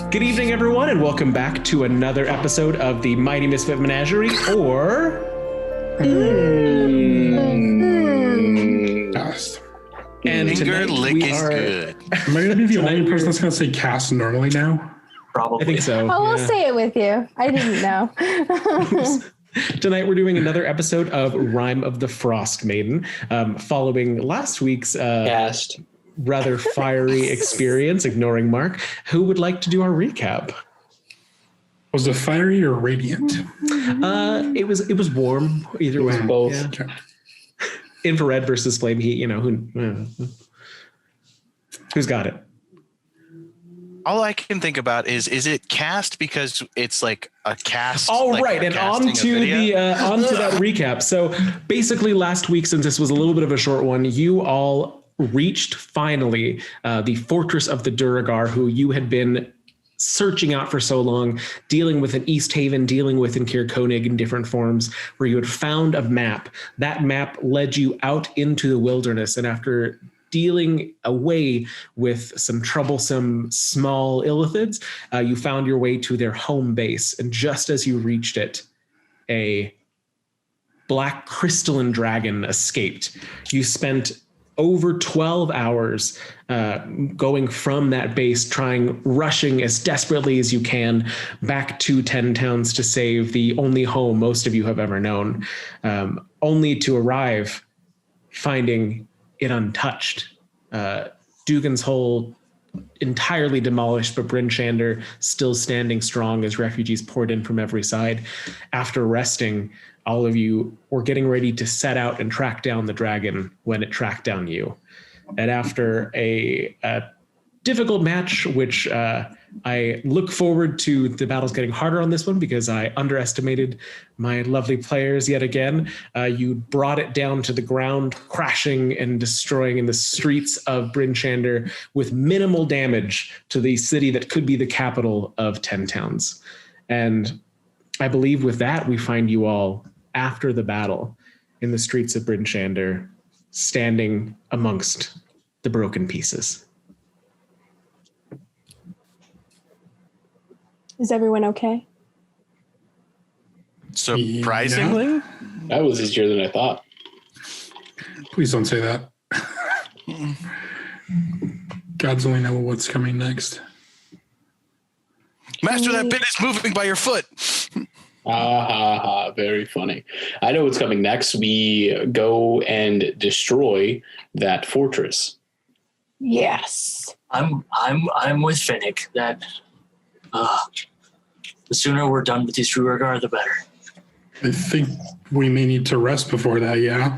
Good evening, everyone, and welcome back to another episode of the Mighty Misfit Menagerie, or... Cast. And Finger lick we is are... good. Am I going to be the only person that's going to say cast normally now? Probably. I think so. Oh, we'll say it with you. I didn't know. Tonight we're doing another episode of Rime of the Frostmaiden, following last week's cast. Rather fiery experience, ignoring Mark. Who would like to do our recap? Was it fiery or radiant? It was warm either way. Both. Yeah. Okay. Infrared versus flame heat. You know who's got it? All I can think about is it cast because it's like a cast? Oh, like right, and onto that recap. So basically, last week, since this was a little bit of a short one, you all reached finally the fortress of the Duergar, who you had been searching out for so long, dealing with in East Haven, dealing with in Kirkonig in different forms, where you had found a map. That map led you out into the wilderness, and after dealing away with some troublesome small illithids, you found your way to their home base. And just as you reached it, a black crystalline dragon escaped. You spent over 12 hours going from that base, rushing as desperately as you can back to 10 Towns to save the only home most of you have ever known, only to arrive finding it untouched. Dugan's Hole entirely demolished, but Bryn Shander still standing strong as refugees poured in from every side. After resting, all of you were getting ready to set out and track down the dragon when it tracked down you. And after a difficult match, which I look forward to the battles getting harder on this one because I underestimated my lovely players yet again, you brought it down to the ground, crashing and destroying in the streets of Bryn Shander with minimal damage to the city that could be the capital of 10 Towns. And I believe with that, we find you all after the battle in the streets of Bryn Shander, standing amongst the broken pieces. Is everyone okay? Surprisingly? That was easier than I thought. Please don't say that. Gods only know what's coming next. Master, that pit is moving by your foot. Very funny. I know what's coming next. We go and destroy that fortress. Yes. I'm with Finnick. That the sooner we're done with these Duergar, the better. I think we may need to rest before that, yeah?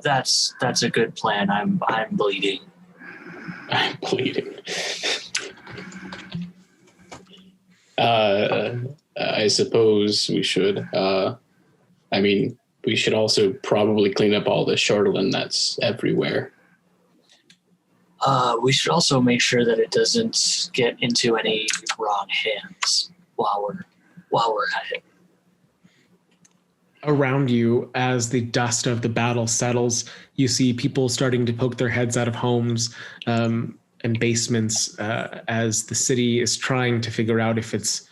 That's a good plan. I'm bleeding. I'm bleeding. I suppose we should. We should also probably clean up all the Charlatan that's everywhere. We should also make sure that it doesn't get into any wrong hands while we're at it. Around you, as the dust of the battle settles, you see people starting to poke their heads out of homes and basements as the city is trying to figure out if it's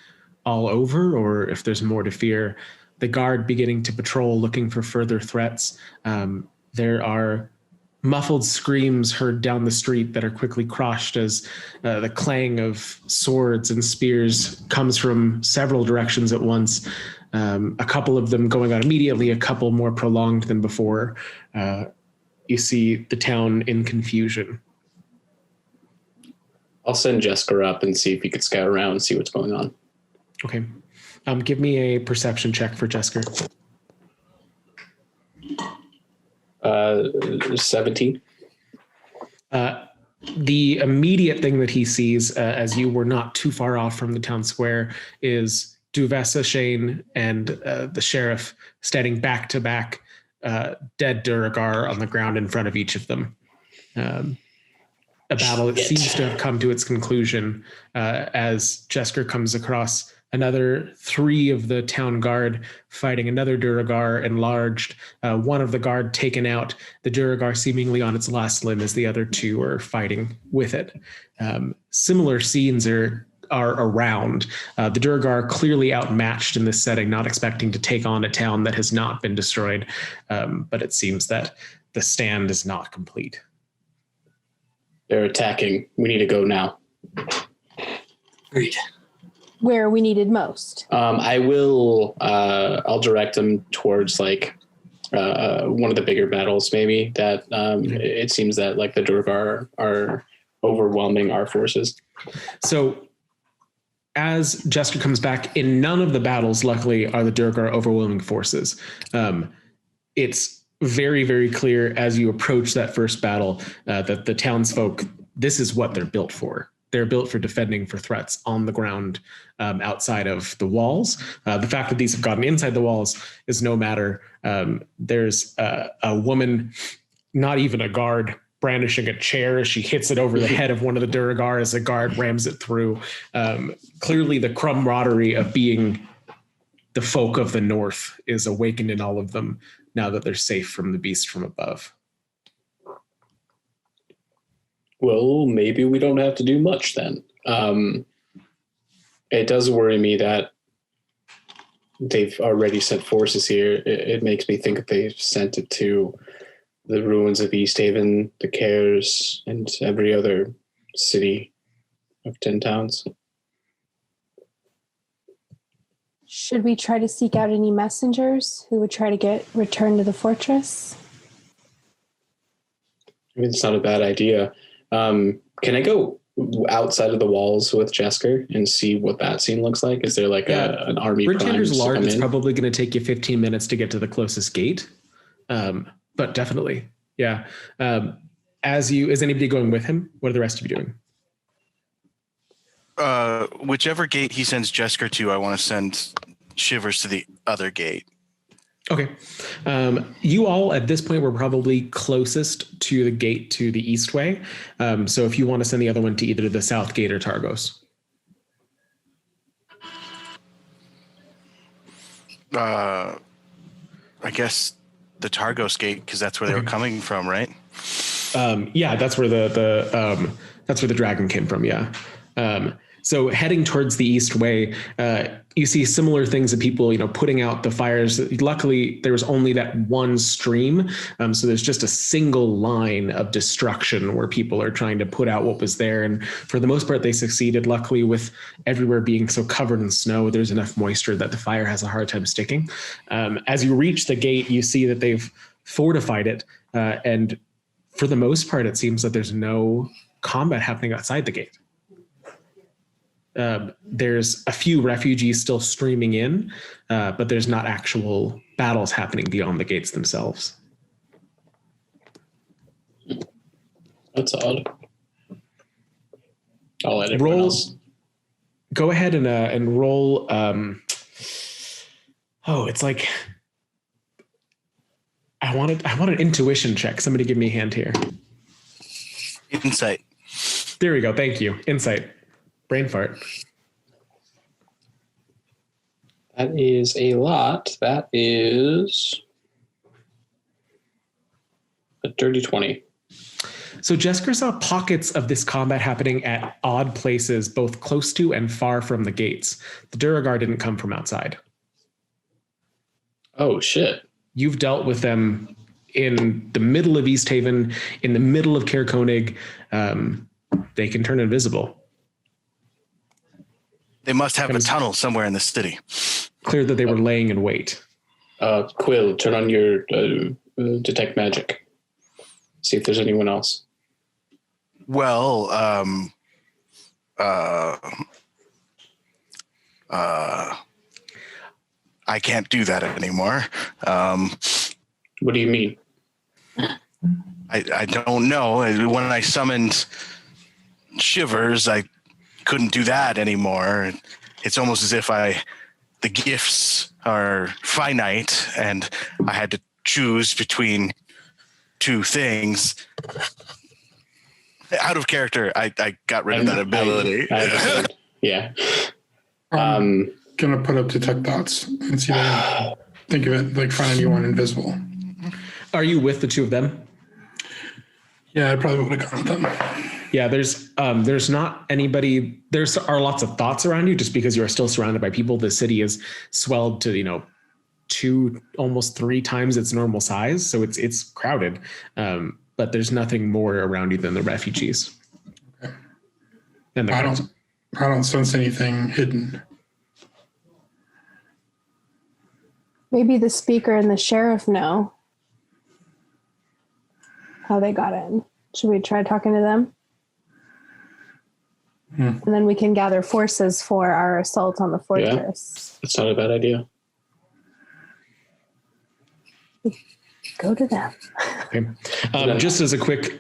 all over or if there's more to fear. The guard beginning to patrol, looking for further threats. There are muffled screams heard down the street that are quickly crushed as the clang of swords and spears comes from several directions at once. A couple of them going out immediately, a couple more prolonged than before. You see the town in confusion. I'll send Jessica up and see if he could scout around and see what's going on. Okay. Give me a perception check for Jessica. 17. The immediate thing that he sees, as you were not too far off from the town square, is devastation and the sheriff standing back to back, dead Duergar on the ground in front of each of them. A battle that seems to have come to its conclusion as Jesker comes across another 3 of the town guard fighting another Duergar enlarged, one of the guard taken out, the Duergar seemingly on its last limb as the other 2 are fighting with it. Similar scenes are around. The Duergar clearly outmatched in this setting, not expecting to take on a town that has not been destroyed, but it seems that the stand is not complete. They're attacking. We need to go now. Agreed. Where we needed most. I'll direct them towards like one of the bigger battles, maybe that it seems that like the Duergar are overwhelming our forces. So as Jester comes back, in none of the battles, luckily, are the Duergar overwhelming forces. It's very, very clear as you approach that first battle that the townsfolk, this is what they're built for. They're built for defending for threats on the ground outside of the walls. The fact that these have gotten inside the walls is no matter. There's a woman, not even a guard, brandishing a chair as she hits it over the head of one of the Duergar as the guard rams it through. Clearly the camaraderie of being the folk of the north is awakened in all of them now that they're safe from the beast from above. Well, maybe we don't have to do much then. It does worry me that they've already sent forces here. It makes me think that they've sent it to the ruins of East Haven, the Cares, and every other city of 10 towns. Should we try to seek out any messengers who would try to return to the fortress? I mean, it's not a bad idea. Can I go outside of the walls with Jesker and see what that scene looks like? Is there like an army? Bridgetender's large. It's probably going to take you 15 minutes to get to the closest gate. But definitely, yeah. Is anybody going with him? What are the rest of you doing? Whichever gate he sends Jesker to, I want to send Shivers to the other gate. Okay. You all at this point were probably closest to the gate to the east way. So if you want to send the other one to either the south gate or Targos. I guess the Targos gate, because that's where they were coming from, right? Yeah, that's where that's where the dragon came from. Yeah. So heading towards the east way, you see similar things of people, putting out the fires. Luckily, there was only that one stream. So there's just a single line of destruction where people are trying to put out what was there. And for the most part, they succeeded. Luckily, with everywhere being so covered in snow, there's enough moisture that the fire has a hard time sticking. As you reach the gate, you see that they've fortified it. And for the most part, it seems that there's no combat happening outside the gate. There's a few refugees still streaming in, but there's not actual battles happening beyond the gates themselves. That's odd. I'll let everyone else. Go ahead and roll. It's like I want an intuition check. Somebody give me a hand here. Insight. There we go. Thank you. Insight. Brain fart. That is a lot. That is a dirty 20. So Jesker saw pockets of this combat happening at odd places, both close to and far from the gates. The Duergar didn't come from outside. Oh, shit. You've dealt with them in the middle of East Haven, in the middle of Caer Konig. They can turn invisible. They must have a tunnel somewhere in the city. Clear that they were laying in wait. Quill, turn on your detect magic. See if there's anyone else. Well, I can't do that anymore. What do you mean? I don't know. When I summoned Shivers, I couldn't do that anymore. It's almost as if the gifts are finite and I had to choose between two things. Out of character, I got rid of that ability. I understand. Yeah. gonna put up detect thoughts and see if I can think of it, like find anyone invisible. Are you with the two of them? Yeah, I probably would have gone with them. Yeah, there's not anybody. There are lots of thoughts around you just because you are still surrounded by people. The city is swelled to 2, almost 3 times its normal size, so it's crowded. But there's nothing more around you than the refugees. Okay. And I don't sense anything hidden. Maybe the speaker and the sheriff know how they got in. Should we try talking to them? And then we can gather forces for our assault on the fortress. That's not a bad idea. Go to them. Okay. Just as a quick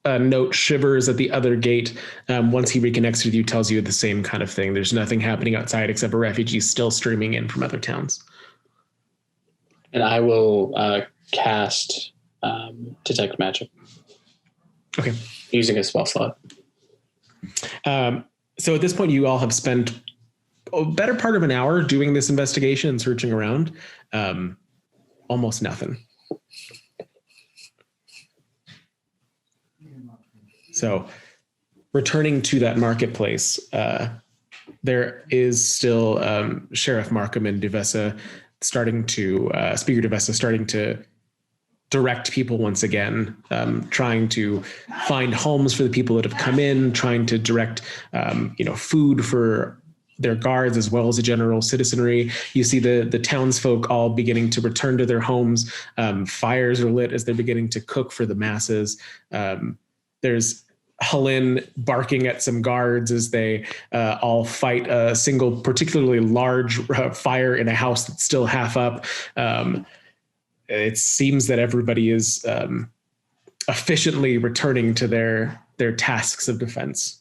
note, Shivers at the other gate, once he reconnects with you, tells you the same kind of thing. There's nothing happening outside except for refugees still streaming in from other towns. And I will cast Detect Magic. Okay. Using a spell slot. So at this point, you all have spent a better part of an hour doing this investigation and searching around. Almost nothing. So returning to that marketplace, there is still Sheriff Markham and Devesa Speaker Devesa starting to direct people once again, trying to find homes for the people that have come in, trying to direct, food for their guards as well as the general citizenry. You see the townsfolk all beginning to return to their homes. Fires are lit as they're beginning to cook for the masses. There's Helene barking at some guards as they all fight a single particularly large fire in a house that's still half up. It seems that everybody is efficiently returning to their tasks of defense.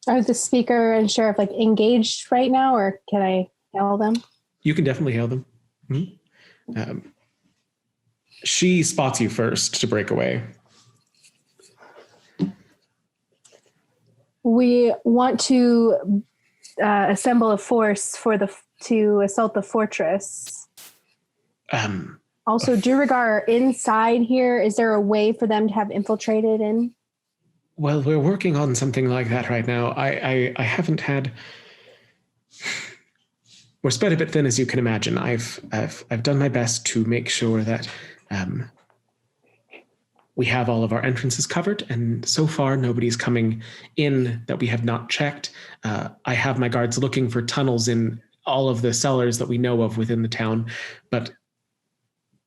Are the speaker and sheriff engaged right now, or can I hail them? You can definitely hail them. Mm-hmm. She spots you first to break away. We want to assemble a force to assault the fortress. Also, Duergar are inside here. Is there a way for them to have infiltrated in? Well, we're working on something like that right now. I haven't had. We're spread a bit thin, as you can imagine. I've done my best to make sure that we have all of our entrances covered, and so far nobody's coming in that we have not checked. I have my guards looking for tunnels in all of the cellars that we know of within the town, but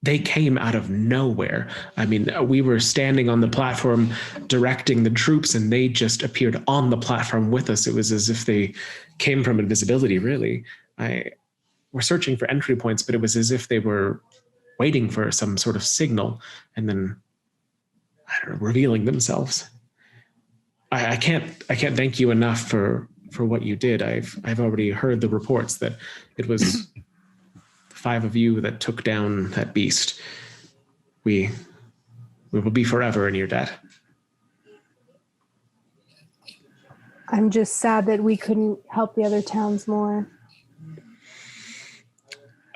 they came out of nowhere. I mean, we were standing on the platform directing the troops, and they just appeared on the platform with us. It was as if they came from invisibility, really. We're searching for entry points, but it was as if they were waiting for some sort of signal and then, I don't know, revealing themselves. I can't thank you enough for what you did. I've already heard the reports that it was 5 of you that took down that beast. We will be forever in your debt. I'm just sad that we couldn't help the other towns more.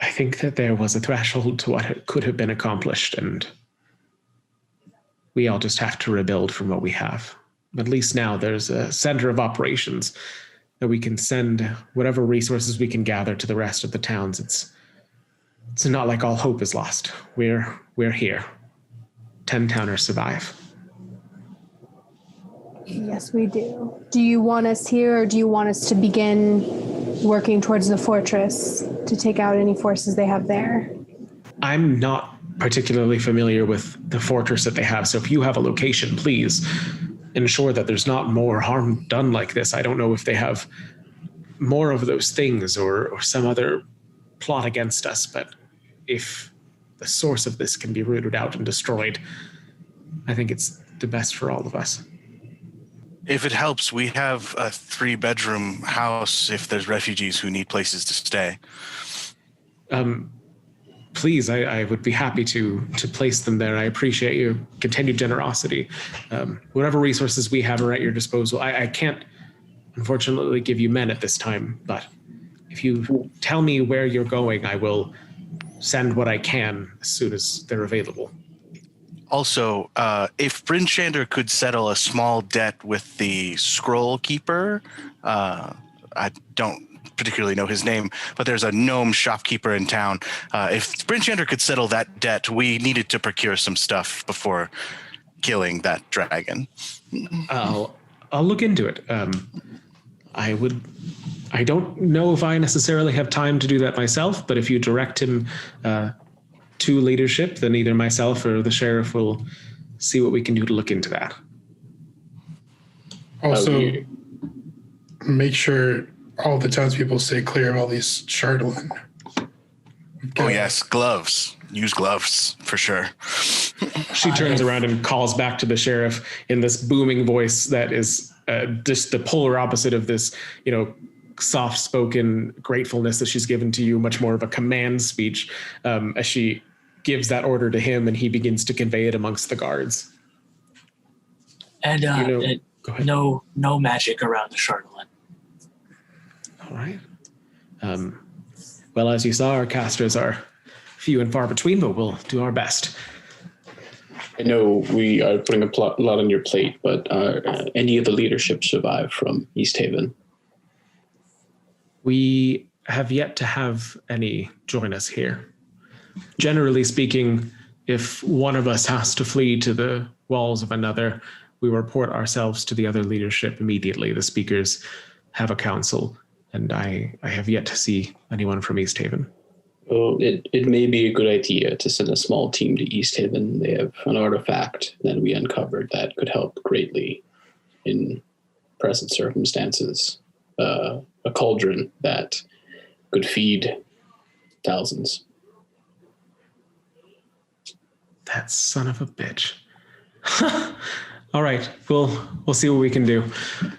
I think that there was a threshold to what could have been accomplished, and we all just have to rebuild from what we have. At least now there's a center of operations that we can send whatever resources we can gather to the rest of the towns. It's not like all hope is lost. We're here. 10 towners survive. Yes, we do. Do you want us here, or do you want us to begin working towards the fortress to take out any forces they have there? I'm not particularly familiar with the fortress that they have, so if you have a location, please ensure that there's not more harm done like this. I don't know if they have more of those things or some other plot against us, but if the source of this can be rooted out and destroyed, I think it's the best for all of us. If it helps, we have a 3-bedroom house if there's refugees who need places to stay. Please, I would be happy to place them there. I appreciate your continued generosity. Whatever resources we have are at your disposal. I can't unfortunately give you men at this time, but if you tell me where you're going, I will send what I can as soon as they're available. Also, if Bryn Shander could settle a small debt with the scroll keeper, I don't particularly know his name, but there's a gnome shopkeeper in town. If Bryn Shander could settle that debt, we needed to procure some stuff before killing that dragon. I'll look into it. I don't know if I necessarily have time to do that myself, but if you direct him to leadership, then either myself or the sheriff will see what we can do to look into that. Also, make sure all the townspeople stay clear of all these Chardolin. Oh yes, gloves. Use gloves for sure. She turns around and calls back to the sheriff in this booming voice that is just the polar opposite of this, soft-spoken gratefulness that she's given to you, much more of a command speech, as she gives that order to him and he begins to convey it amongst the guards. And go ahead. no magic around the Chardolin. All right. Well, as you saw, our casters are few and far between, but we'll do our best. I know we are putting a lot on your plate, but any of the leadership survive from East Haven? We have yet to have any join us here. Generally speaking, if one of us has to flee to the walls of another, we report ourselves to the other leadership immediately. The speakers have a council, and I have yet to see anyone from East Haven. Well, it may be a good idea to send a small team to East Haven. They have an artifact that we uncovered that could help greatly in present circumstances. A cauldron that could feed thousands. That son of a bitch. All right, we'll see what we can do.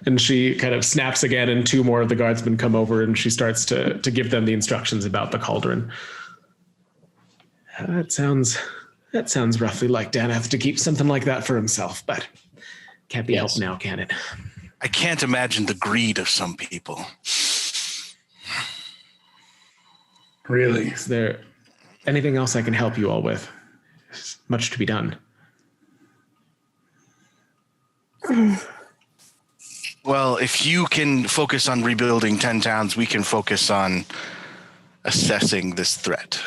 And she kind of snaps again, and two more of the guardsmen come over, and she starts to give them the instructions about the cauldron. That sounds roughly like Dan has to keep something like that for himself, but can't be helped now, can it? I can't imagine the greed of some people. Really? Is there anything else I can help you all with? There's much to be done. Well, if you can focus on rebuilding 10 towns, we can focus on assessing this threat.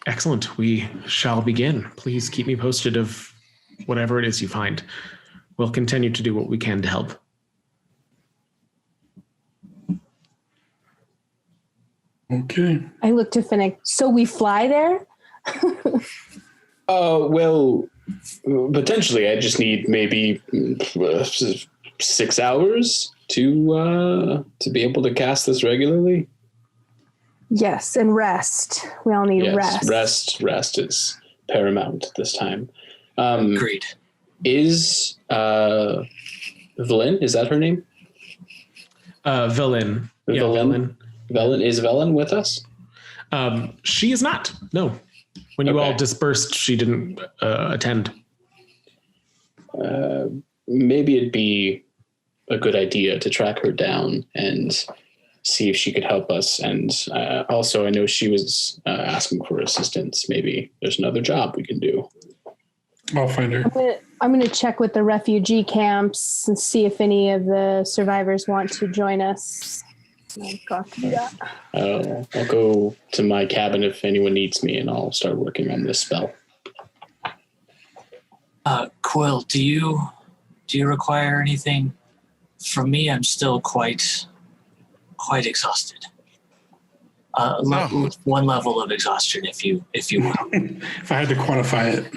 Excellent. We shall begin. Please keep me posted of whatever it is you find. We'll continue to do what we can to help. Okay. I look to Finnick. So we fly there? Well, potentially. I just need maybe 6 hours to be able to cast this regularly. Yes, and rest. We all need rest. Rest is paramount at this time. Agreed. Is Valen, is that her name? Valen. Yeah, Valen. Valen, is Valen with us? She is not. No. When you all dispersed, she didn't attend. Maybe it'd be a good idea to track her down and see if she could help us. And also, I know she was asking for assistance. Maybe there's another job we can do. I'll find her. I'm going to check with the refugee camps and see if any of the survivors want to join us. I'll have to do that. I'll go to my cabin if anyone needs me, and I'll start working on this spell. Quill, do you require anything from me? I'm still quite exhausted. One level of exhaustion, if you will. If I had to quantify it.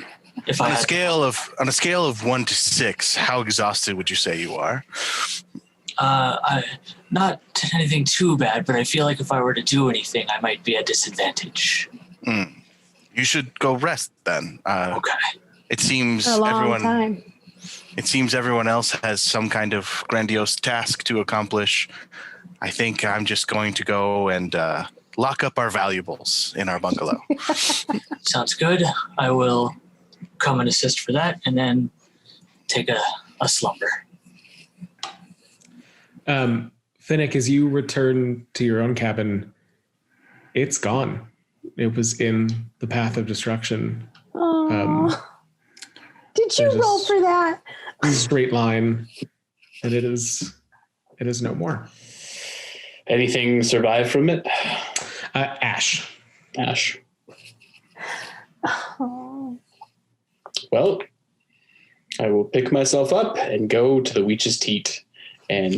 On a scale of 1 to 6, how exhausted would you say you are? Not anything too bad, but I feel like if I were to do anything, I might be at disadvantage. You should go rest then. Okay. It seems A long time. It seems everyone else has some kind of grandiose task to accomplish. I think I'm just going to go and lock up our valuables in our bungalow. Sounds good. I will come and assist for that, and then take a slumber. Finnick, as you return to your own cabin, it's gone. It was in the path of destruction. Did you roll for that? Straight line, and it is no more. Anything survived from it? Ash. Oh. Well, I will pick myself up and go to the Weech's Teat and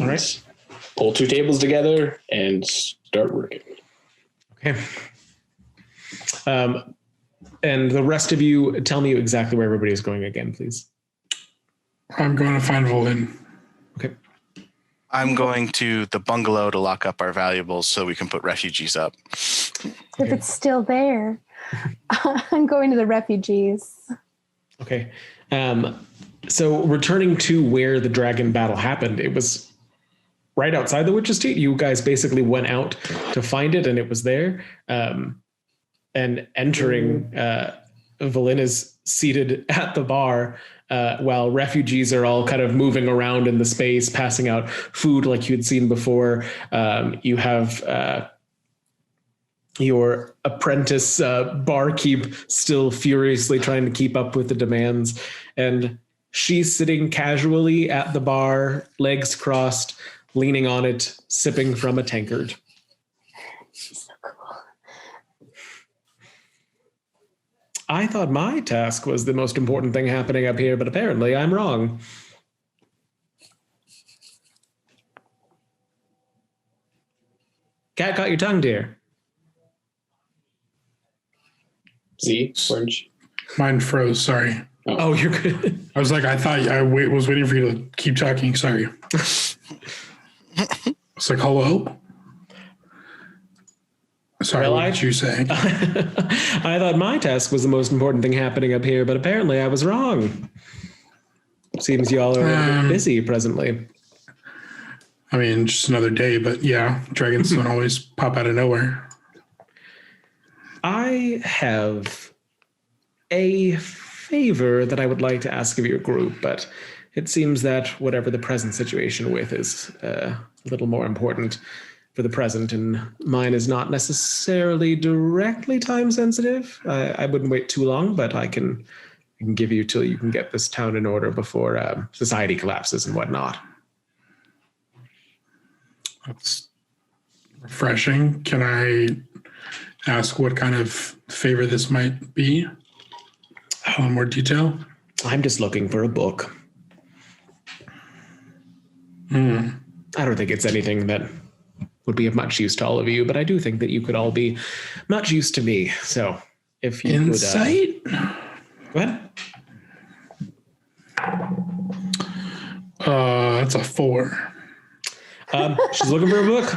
pull 2 tables together and start working. Okay. And the rest of you, tell me exactly where everybody is going again, please. I'm going to find Valen. Okay. I'm going to the bungalow to lock up our valuables so we can put refugees up. If it's still there. I'm going to the refugees. Okay. So returning to where the dragon battle happened, it was right outside the Witch's Teat. You guys basically went out to find it, and it was there. And entering, Valen is seated at the bar while refugees are all kind of moving around in the space, passing out food like you'd seen before. You have your apprentice barkeep still furiously trying to keep up with the demands. And she's sitting casually at the bar, legs crossed, leaning on it, sipping from a tankard. She's so cool. I thought my task was the most important thing happening up here, but apparently I'm wrong. Cat got your tongue, dear. Z, orange. Mine froze. Sorry. Oh, you're good. I was like, I thought was waiting for you to keep talking. Sorry. It's like, hello? Sorry, Well, what did you say? I thought my task was the most important thing happening up here, but apparently I was wrong. Seems y'all are a bit busy presently. I mean, just another day, but yeah, dragons don't always pop out of nowhere. I have a favor that I would like to ask of your group, but it seems that whatever the present situation with is a little more important for the present, and mine is not necessarily directly time sensitive. I wouldn't wait too long, but I can give you till you can get this town in order before society collapses and whatnot. That's refreshing. Can I ask what kind of favor this might be? In more detail? I'm just looking for a book. Hmm. I don't think it's anything that would be of much use to all of you, but I do think that you could all be much use to me. So if you Insight? Go ahead. That's a 4. She's looking for a book.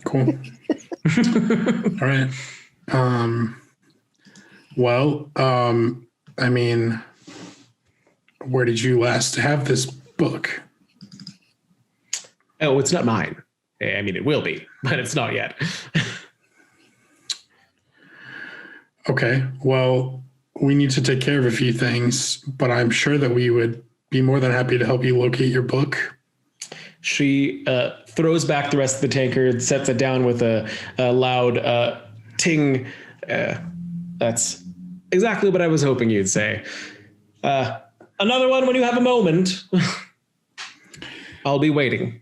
Cool. All right. Well, I mean, where did you last have this book? Oh, it's not mine. I mean, it will be, but it's not yet. Okay. Well, we need to take care of a few things, but I'm sure that we would be more than happy to help you locate your book. She throws back the rest of the tankard, sets it down with a loud ting. That's exactly what I was hoping you'd say. Another one when you have a moment. I'll be waiting.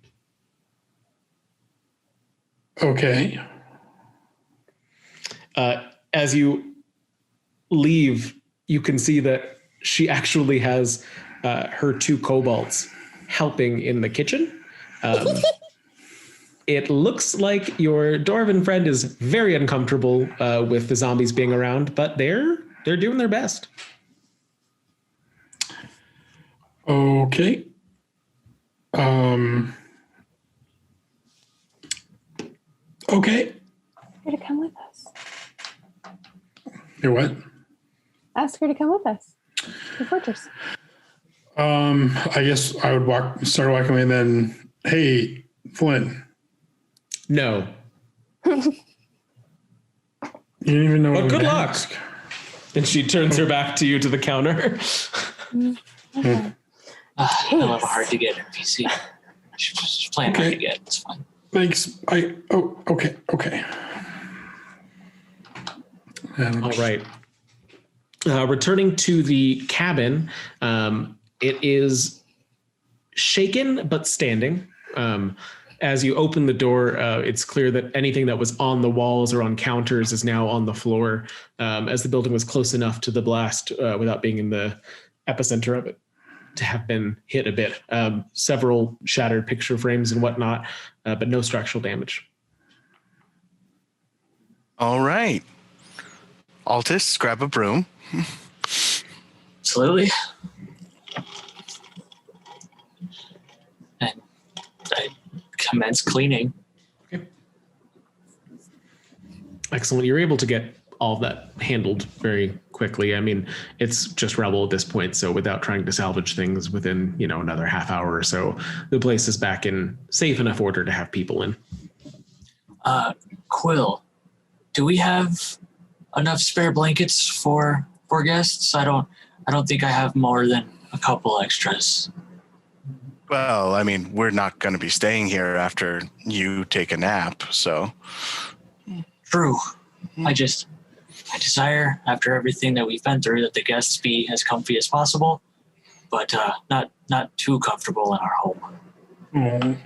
Okay. As you leave, you can see that she actually has her 2 kobolds helping in the kitchen. It looks like your dwarven friend is very uncomfortable with the zombies being around, but they're doing their best. Okay. Okay. Ask her to come with us. You're what? Ask her to come with us. The fortress. I guess I would start walking away and then, hey, Flynn. No. You didn't even know. Well, what good to luck. ask. And she turns her back to you to the counter. I love a hard to get NPC. Just plan Okay. how you get. It's fine. Thanks. Okay. All right. Returning to the cabin, it is shaken but standing. As you open the door, it's clear that anything that was on the walls or on counters is now on the floor, as the building was close enough to the blast without being in the epicenter of it to have been hit a bit. Several shattered picture frames and whatnot, but no structural damage. All right. Altus, grab a broom. Absolutely. And I commence cleaning. Okay. Excellent. You're able to get all of that handled very quickly. I mean, it's just rubble at this point, so without trying to salvage things within, another half hour or so, the place is back in safe enough order to have people in. Quill, do we have enough spare blankets for guests? I don't think I have more than a couple extras. Well, I mean, we're not going to be staying here after you take a nap, so. True. I desire, after everything that we've been through, that the guests be as comfy as possible, but not too comfortable in our home.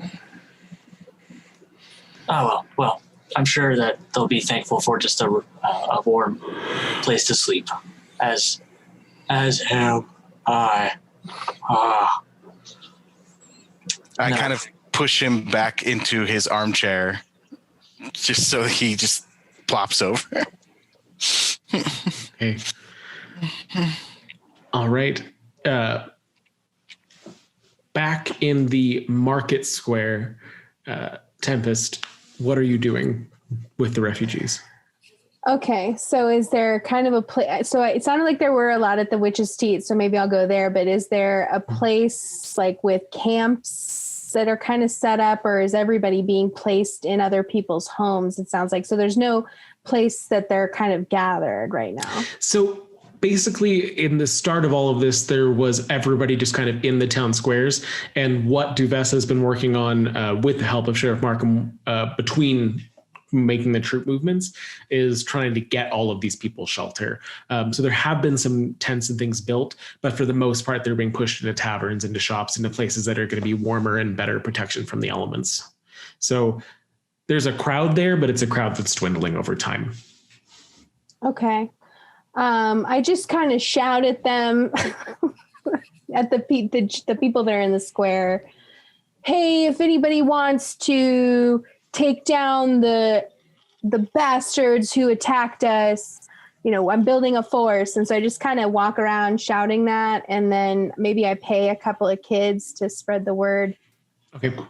Oh, well, I'm sure that they'll be thankful for just a warm place to sleep. As am I. I kind of push him back into his armchair just so he just plops over. Okay. All right. Back in the market square, Tempest, what are you doing with the refugees? Okay, so is there kind of a place? So it sounded like there were a lot at the Witch's Teat, so maybe I'll go there. But is there a place like with camps that are kind of set up, or is everybody being placed in other people's homes? It sounds like so. There's no place that they're kind of gathered right now. So basically, in the start of all of this, there was everybody just kind of in the town squares. And what Duvessa has been working on with the help of Sheriff Markham between making the troop movements is trying to get all of these people shelter. So there have been some tents and things built, but for the most part, they're being pushed into taverns, into shops, into places that are going to be warmer and better protection from the elements. So there's a crowd there, but it's a crowd that's dwindling over time. Okay. I just kind of shout at them, at the people that are in the square. Hey, if anybody wants to take down the bastards who attacked us, I'm building a force. And so I just kind of walk around shouting that. And then maybe I pay a couple of kids to spread the word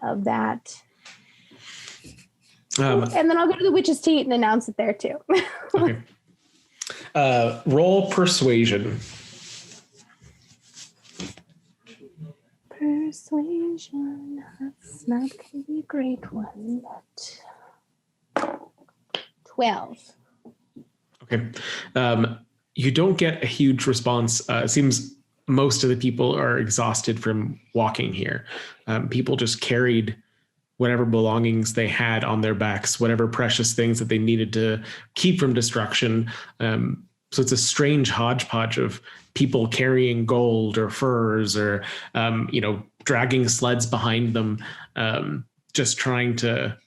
of that. And then I'll go to the Witch's Teat and announce it there too. Okay. Roll persuasion. Persuasion. That's not going to be a great one, but 12. Okay. You don't get a huge response. It seems most of the people are exhausted from walking here. People just carried whatever belongings they had on their backs, whatever precious things that they needed to keep from destruction. So it's a strange hodgepodge of people carrying gold or furs or, dragging sleds behind them, just trying to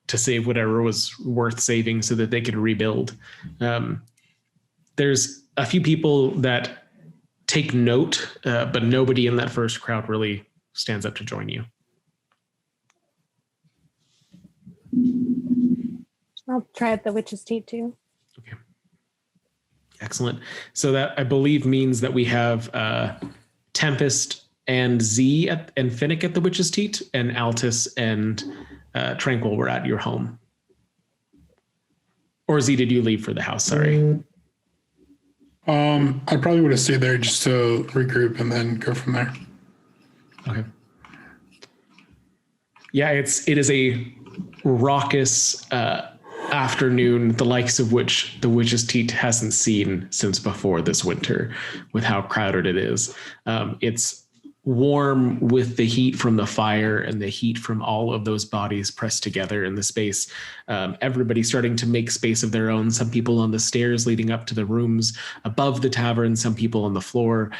save whatever was worth saving so that they could rebuild. There's a few people that take note, but nobody in that first crowd really stands up to join you. I'll try at the Witch's Teat too. Okay. Excellent. So that, I believe, means that we have Tempest and Z and Finnick at the Witch's Teat, and Altus and Tranquil were at your home. Or Z, did you leave for the house? Sorry. I probably would have stayed there just to regroup and then go from there. Okay. Yeah, it is a raucous afternoon, the likes of which the Witch's Teat hasn't seen since before this winter, with how crowded it is. It's warm with the heat from the fire and the heat from all of those bodies pressed together in the space. Everybody starting to make space of their own. Some people on the stairs leading up to the rooms above the tavern, some people on the floor.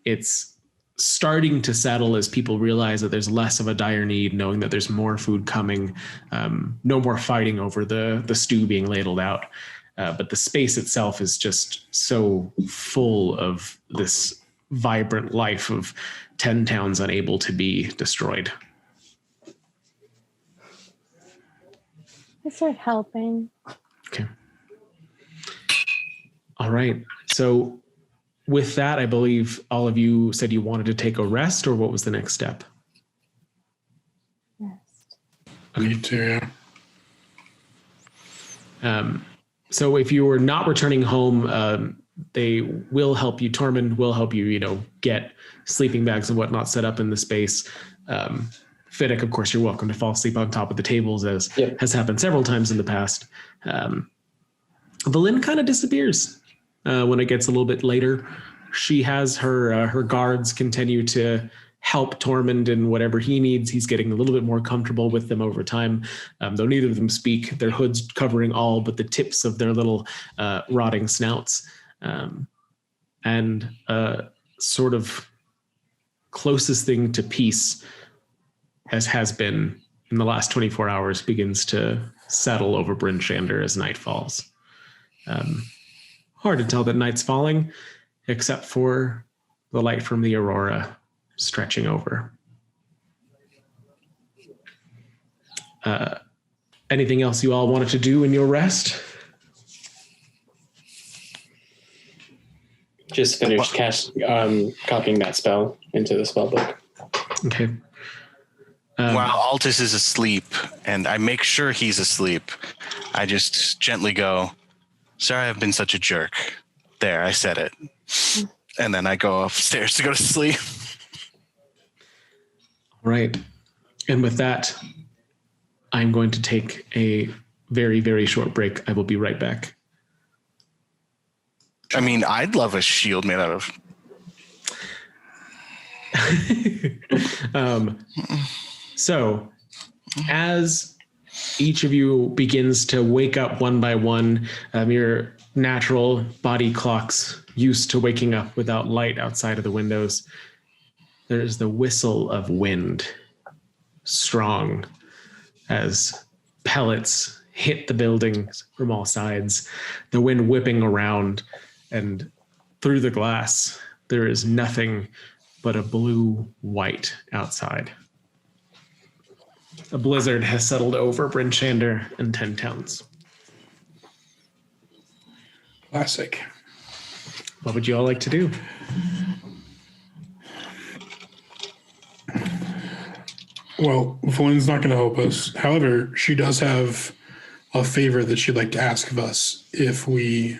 It's starting to settle as people realize that there's less of a dire need, knowing that there's more food coming, no more fighting over the stew being ladled out. But the space itself is just so full of this vibrant life of 10 towns unable to be destroyed. I start helping. Okay. All right. So with that, I believe all of you said you wanted to take a rest, or what was the next step? Rest. Me too, yeah. So if you were not returning home, they will help you. Tormund will help you, get sleeping bags and whatnot set up in the space. Fiddick, of course, you're welcome to fall asleep on top of the tables, as has happened several times in the past. Valen kind of disappears when it gets a little bit later. She has her guards continue to help Tormund in whatever he needs. He's getting a little bit more comfortable with them over time, though neither of them speak. Their hoods covering all but the tips of their little rotting snouts. And sort of closest thing to peace, as has been in the last 24 hours, begins to settle over Bryn Shander as night falls. Hard to tell that night's falling, except for the light from the aurora stretching over. Anything else you all wanted to do in your rest? Just finished copying that spell into the spell book. Okay. While Altus is asleep, and I make sure he's asleep, I just gently go, "Sorry, I've been such a jerk." There, I said it. And then I go upstairs to go to sleep. All right. And with that, I'm going to take a very, very short break. I will be right back. I mean, I'd love a shield made out of... So as each of you begins to wake up one by one, your natural body clocks used to waking up without light outside of the windows, there's the whistle of wind, strong, as pellets hit the buildings from all sides, the wind whipping around, and through the glass, there is nothing but a blue-white outside. A blizzard has settled over Bryn Shander and 10 towns. Classic. What would you all like to do? Well, Valen's not going to help us. However, she does have a favor that she'd like to ask of us if we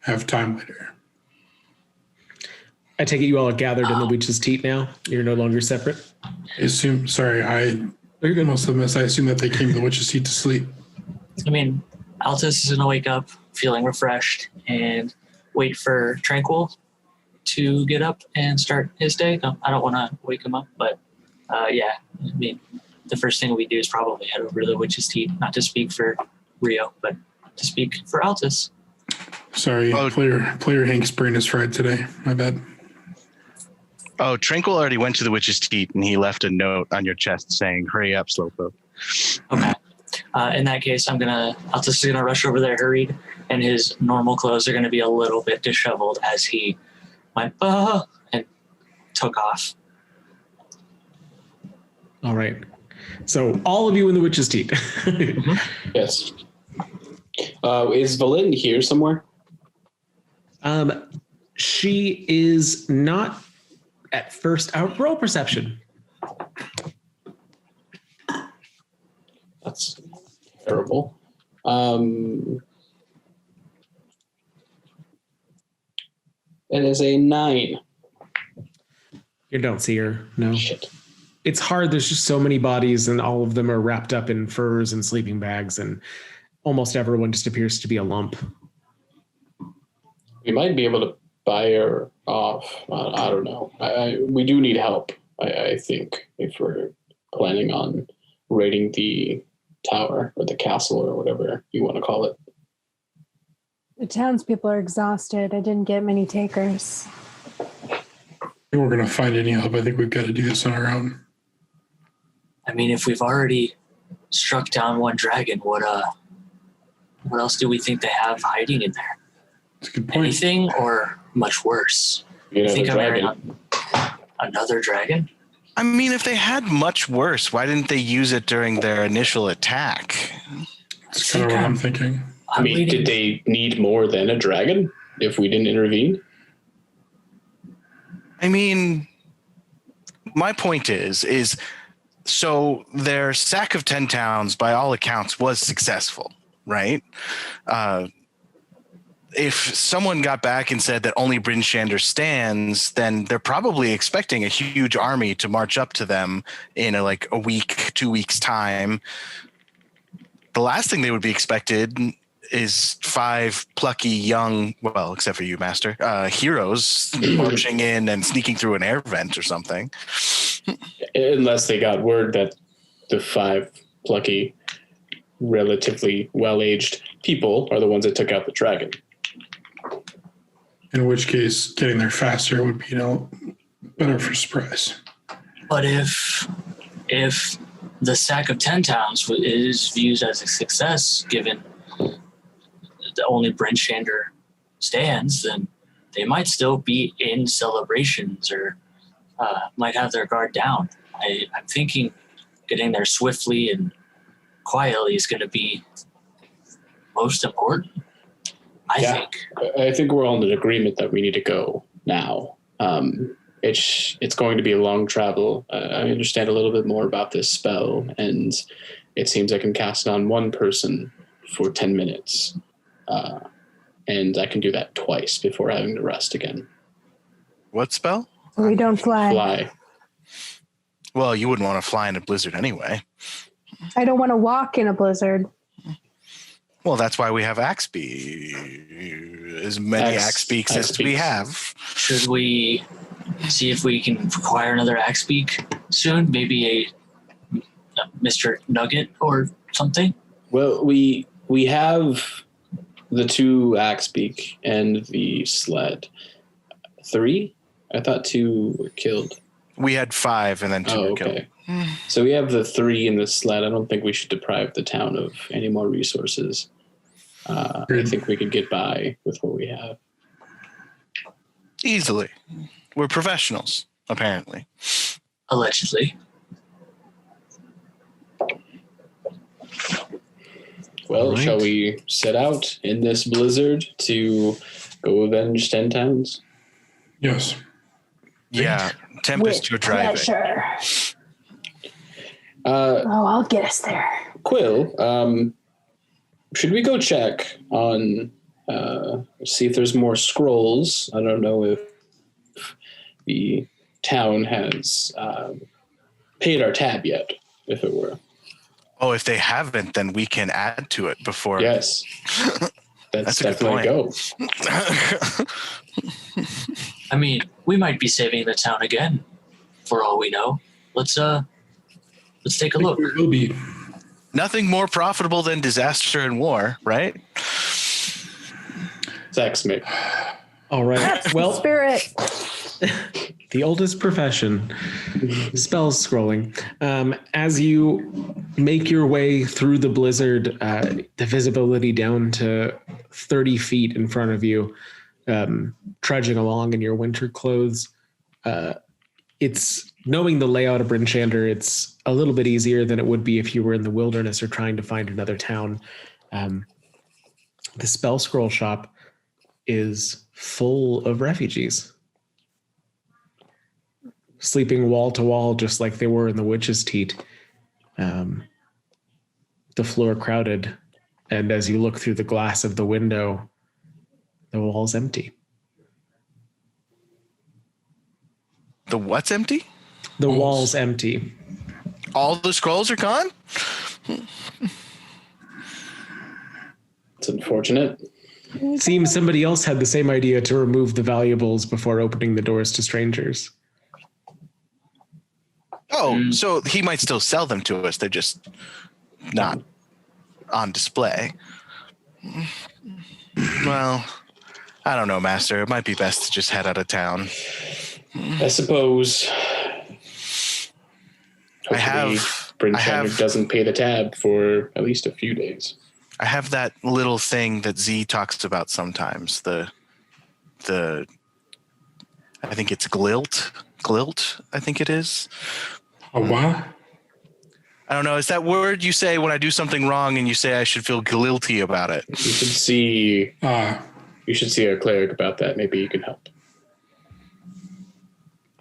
have time later. I take it you all are gathered in the Witch's Teat now? You're no longer separate? I assume must have missed. I assume that they came to the Witch's Teat to sleep. I mean, Altus is going to wake up feeling refreshed and wait for Tranquil to get up and start his day. No, I don't want to wake him up, but yeah, I mean, the first thing we do is probably head over to the Witch's Teat, not to speak for Rio, but to speak for Altus. Sorry, player Hank's brain is fried today. My bad. Oh, Tranquil already went to the Witch's Teat, and he left a note on your chest saying, "Hurry up, Slowpoke." Okay. In that case, Altus is gonna rush over there hurried, and his normal clothes are gonna be a little bit disheveled as he went, and took off. All right. So all of you in the Witch's Teat. Mm-hmm. Yes. Is Valen here somewhere? She is not at first. Roll perception. That's terrible. It is a 9. You don't see her. No. Shit. It's hard. There's just so many bodies, and all of them are wrapped up in furs and sleeping bags, and almost everyone just appears to be a lump. We might be able to fire off. I don't know. We do need help, I think, if we're planning on raiding the tower or the castle or whatever you want to call it. The townspeople are exhausted. I didn't get many takers. If we're going to find any help, I think we've got to do this on our own. I mean, if we've already struck down one dragon, what else do we think they have hiding in there? That's a good point. Anything or much worse? You know, think the I'm hearing dragon. another dragon? I mean, if they had much worse, why didn't they use it during their initial attack? That's kind of what I'm thinking. I mean, did they need more than a dragon if we didn't intervene? I mean, my point is so their sack of 10 towns, by all accounts, was successful, right? If someone got back and said that only Bryn Shander stands, then they're probably expecting a huge army to march up to them in a week, 2 weeks time. The last thing they would be expected is 5 plucky young, well, except for you, Master, heroes marching in and sneaking through an air vent or something. Unless they got word that the 5 plucky, relatively well-aged people are the ones that took out the dragon. In which case, getting there faster would be, better for surprise. But if the sack of 10 towns is viewed as a success, given the only Bryn Shander stands, then they might still be in celebrations or might have their guard down. I'm thinking getting there swiftly and quietly is going to be most important. I think we're all in agreement that we need to go now. It's going to be a long travel. I understand a little bit more about this spell, and it seems I can cast it on one person for 10 minutes. And I can do that twice before having to rest again. What spell? We don't fly. Fly. Well, you wouldn't want to fly in a blizzard anyway. I don't want to walk in a blizzard. Well, that's why we have axe beak. As many axe beaks as we have. Should we see if we can acquire another axe beak soon? Maybe a Mr. Nugget or something? Well, we have the 2 axe beak and the sled. 3? I thought 2 were killed. We had 5 and then 2 were killed. So we have the 3 in the sled. I don't think we should deprive the town of any more resources. I think we could get by with what we have. Easily. We're professionals, apparently. Allegedly. Well, Right. Shall we set out in this blizzard to go avenge 10 towns? Yes. Yeah. Tempest, With you're driving. pleasure. I'll get us there. Quill, should we go check on, see if there's more scrolls? I don't know if the town has paid our tab yet, if it were. Oh, if they haven't, then we can add to it before. Yes. That's a good definitely go. I mean, we might be saving the town again, for all we know. Let's take a look. It will be. Nothing more profitable than disaster and war, right? Sex, mate. All right. Well, Spirit. the oldest profession, spell scrolling. As you make your way through the blizzard, the visibility down to 30 feet in front of you, trudging along in your winter clothes. It's knowing the layout of Bryn Shander, it's a little bit easier than it would be if you were in the wilderness or trying to find another town. The spell scroll shop is full of refugees, sleeping wall to wall, just like they were in the Witch's Teat. The floor crowded, and as you look through the glass of the window, the wall's empty. The what's empty? The wall's empty. All the scrolls are gone? It's unfortunate. Seems somebody else had the same idea to remove the valuables before opening the doors to strangers. Oh, so he might still sell them to us. They're just not on display. Well, I don't know, Master. It might be best to just head out of town. I suppose. Bryn Chandler doesn't pay the tab for at least a few days. I have that little thing that Z talks about sometimes. The I think it's glilt. Glilt, I think it is. A what? I don't know. Is that word you say when I do something wrong and you say I should feel guilty about it? You should see. You should see our cleric about that. Maybe you can help.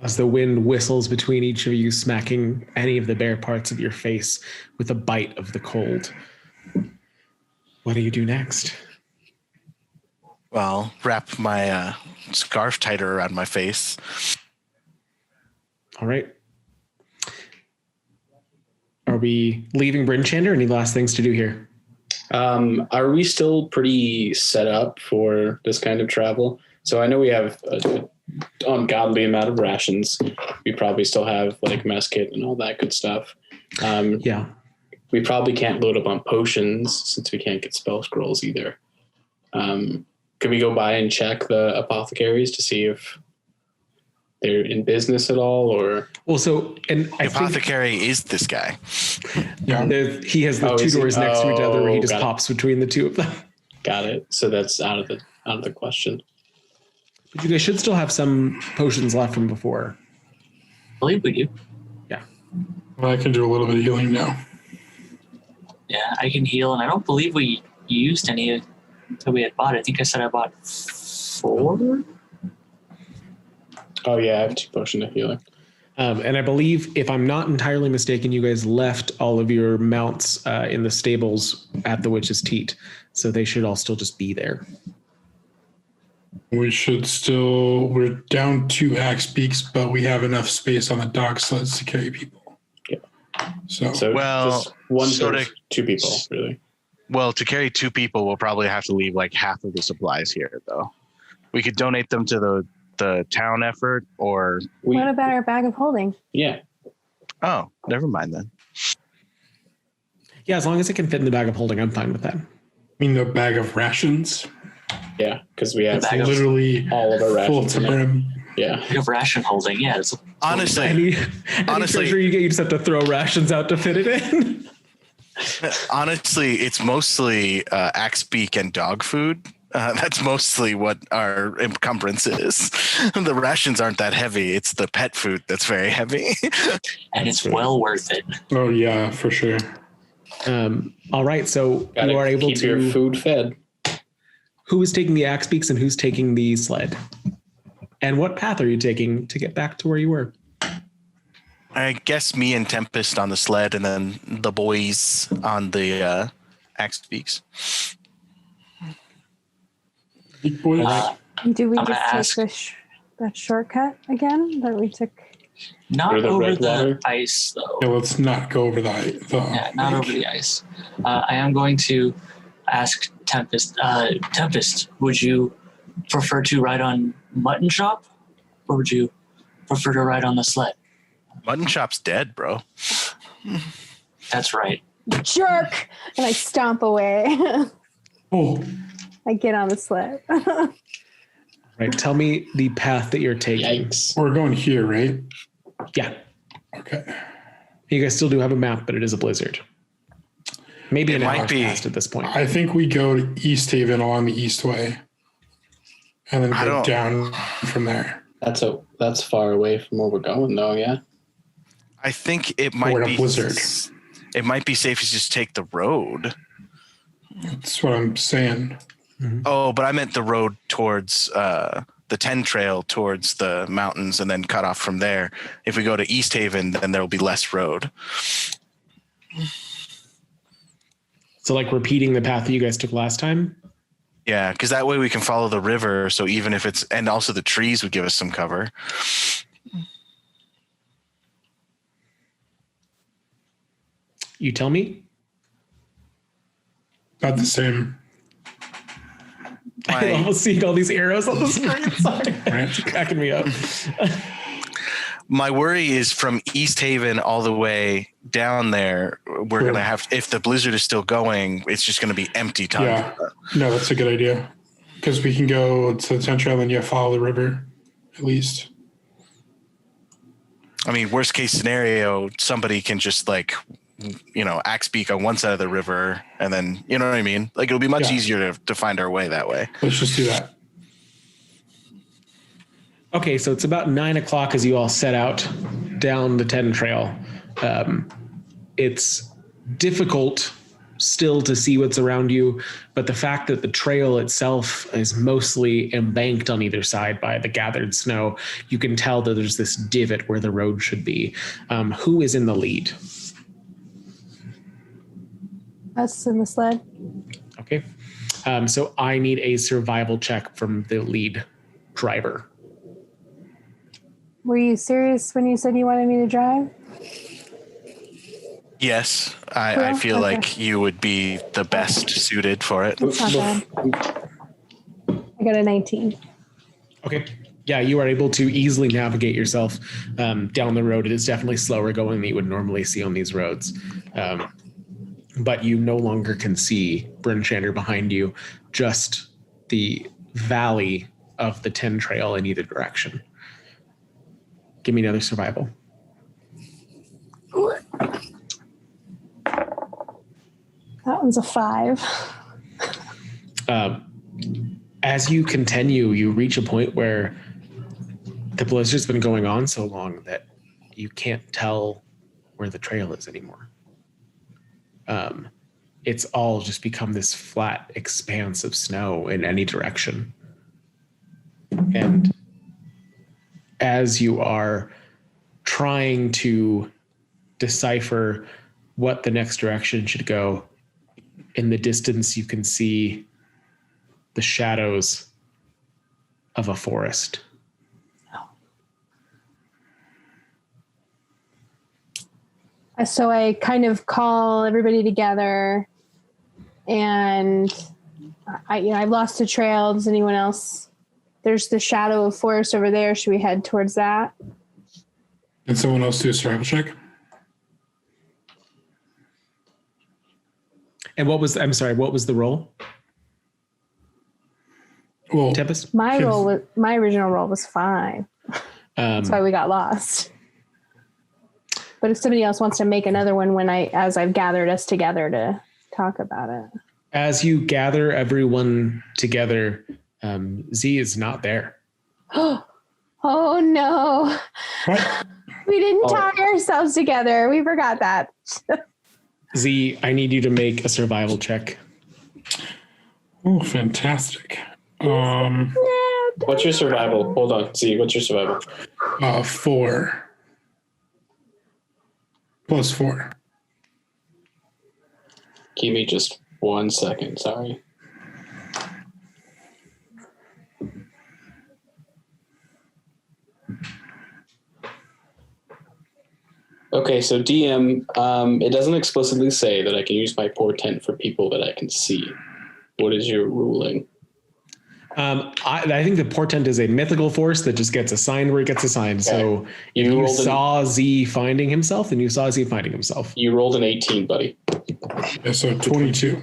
As the wind whistles between each of you, smacking any of the bare parts of your face with a bite of the cold. What do you do next? Well, wrap my scarf tighter around my face. All right. Are we leaving Bryn Chandler? Any last things to do here? Are we still pretty set up for this kind of travel? So I know we have an ungodly amount of rations. We probably still have like mess kit and all that good stuff. Yeah. We probably can't load up on potions since we can't get spell scrolls either. Could we go by and check the apothecaries to see if they're in business at all, or? Well, so, and The apothecary is this guy. Yeah. He has the two doors next to each other where he just pops between the two of them. Got it. So that's out of the question. But you guys should still have some potions left from before. I believe we do. Yeah. Well, I can do a little bit of healing now. Yeah, I can heal, and I don't believe we used any that we had bought. I think I said I bought 4. Oh yeah, I have 2 potions of healing. And I believe, if I'm not entirely mistaken, you guys left all of your mounts in the stables at the Witch's Teat. So they should all still just be there. We're down 2 axe beaks, but we have enough space on the dog sleds to carry people. Yeah. So Well, just one so to to- 2 people, really. Well, to carry 2 people, we'll probably have to leave like half of the supplies here, though. We could donate them to the town effort, or What about our bag of holding? Yeah. oh, never mind then. Yeah, as long as it can fit in the bag of holding, I'm fine with that. I mean, the bag of rations. Yeah, because we have bag of- Literally all of our full rations. to brim. Yeah. We have ration holding. Yeah, it's Honestly, Any Honestly- treasure you get, you just have to throw rations out to fit it in. honestly, it's mostly axe beak and dog food. That's mostly what our encumbrance is. The rations aren't that heavy. It's the pet food that's very heavy. and it's well worth it. Oh yeah, for sure. All right, so Gotta you are able keep your to. food fed. Who is taking the axe beaks and who's taking the sled? And what path are you taking to get back to where you were? I guess me and Tempest on the sled, and then the boys on the axe beaks. Big boys. Do we I'm gonna just ask- take that shortcut again that we took? Not Or the over red the water? ice, though. Yeah, let's not go over the Yeah, not over the ice. I am going to ask Tempest. Tempest, would you prefer to ride on Mutton Chop, or would you prefer to ride on the sled? Mutton Chop's dead, bro. That's right. Jerk! And I stomp away. Oh, I get on the sled. Right, tell me the path that you're taking. Yikes. we're going here, right? Yeah, Okay. you guys still do have a map, but it is a blizzard. Maybe It an might hour's be. passed at this point. I think we go to East Haven along the East Way, and then I go don't- down from there. That's far away from where we're going, though. Yeah. I think it We're might in a be blizzard. It might be safe to just take the road. That's what I'm saying. Oh, but I meant the road towards the 10 trail towards the mountains, and then cut off from there. If we go to East Haven, then there will be less road. So, like repeating the path that you guys took last time. Yeah, because that way we can follow the river. So even if it's, and also the trees would give us some cover. You tell me. About the same. I love seeing all these arrows on the screen. Sorry, it's cracking me up. My worry is from East Haven all the way down there. We're going to have, if the blizzard is still going, it's just going to be empty tundra. Yeah. No, that's a good idea. Because we can go to the tundra and follow the river, at least. I mean, worst case scenario, somebody can just axe beak on one side of the river and then, you know what I mean? Like, it'll be much easier to find our way that way. Let's just do that. Okay, so it's about 9 o'clock as you all set out down the 10 trail. It's difficult still to see what's around you, but the fact that the trail itself is mostly embanked on either side by the gathered snow, you can tell that there's this divot where the road should be. Who is in the lead? Us in the sled. Okay, so I need a survival check from the lead driver. Were you serious when you said you wanted me to drive? Yes, I feel like you would be the best suited for it. That's not bad. I got a 19. Okay. Yeah, you are able to easily navigate yourself down the road. It is definitely slower going than you would normally see on these roads. But you no longer can see Bryn Shander behind you, just the valley of the 10 trail in either direction. Give me another survival. That one's a 5. As you continue, you reach a point where the blizzard's been going on so long that you can't tell where the trail is anymore. It's all just become this flat expanse of snow in any direction. And as you are trying to decipher what the next direction should go, in the distance you can see the shadows of a forest. So I kind of call everybody together, and I've lost a trail. Does anyone else? There's the shadow of forest over there. Should we head towards that? Can someone else do a survival check? And what was the roll? Well, Tempest? My original roll was 5. That's why we got lost. But if somebody else wants to make another one as I've gathered us together to talk about it. As you gather everyone together, Z is not there. Oh no. what? We didn't tie ourselves together. We forgot that. Z, I need you to make a survival check. Oh, fantastic. What's your survival? Hold on. Z, what's your survival? 4. Plus 4. Give me just 1 second. Sorry. Okay, so DM, it doesn't explicitly say that I can use my portent for people that I can see. What is your ruling? I think the portent is a mythical force that just gets assigned where it gets assigned. Okay. So if you saw Z finding himself, then you saw Z finding himself. You rolled an 18, buddy. Yeah, so 22.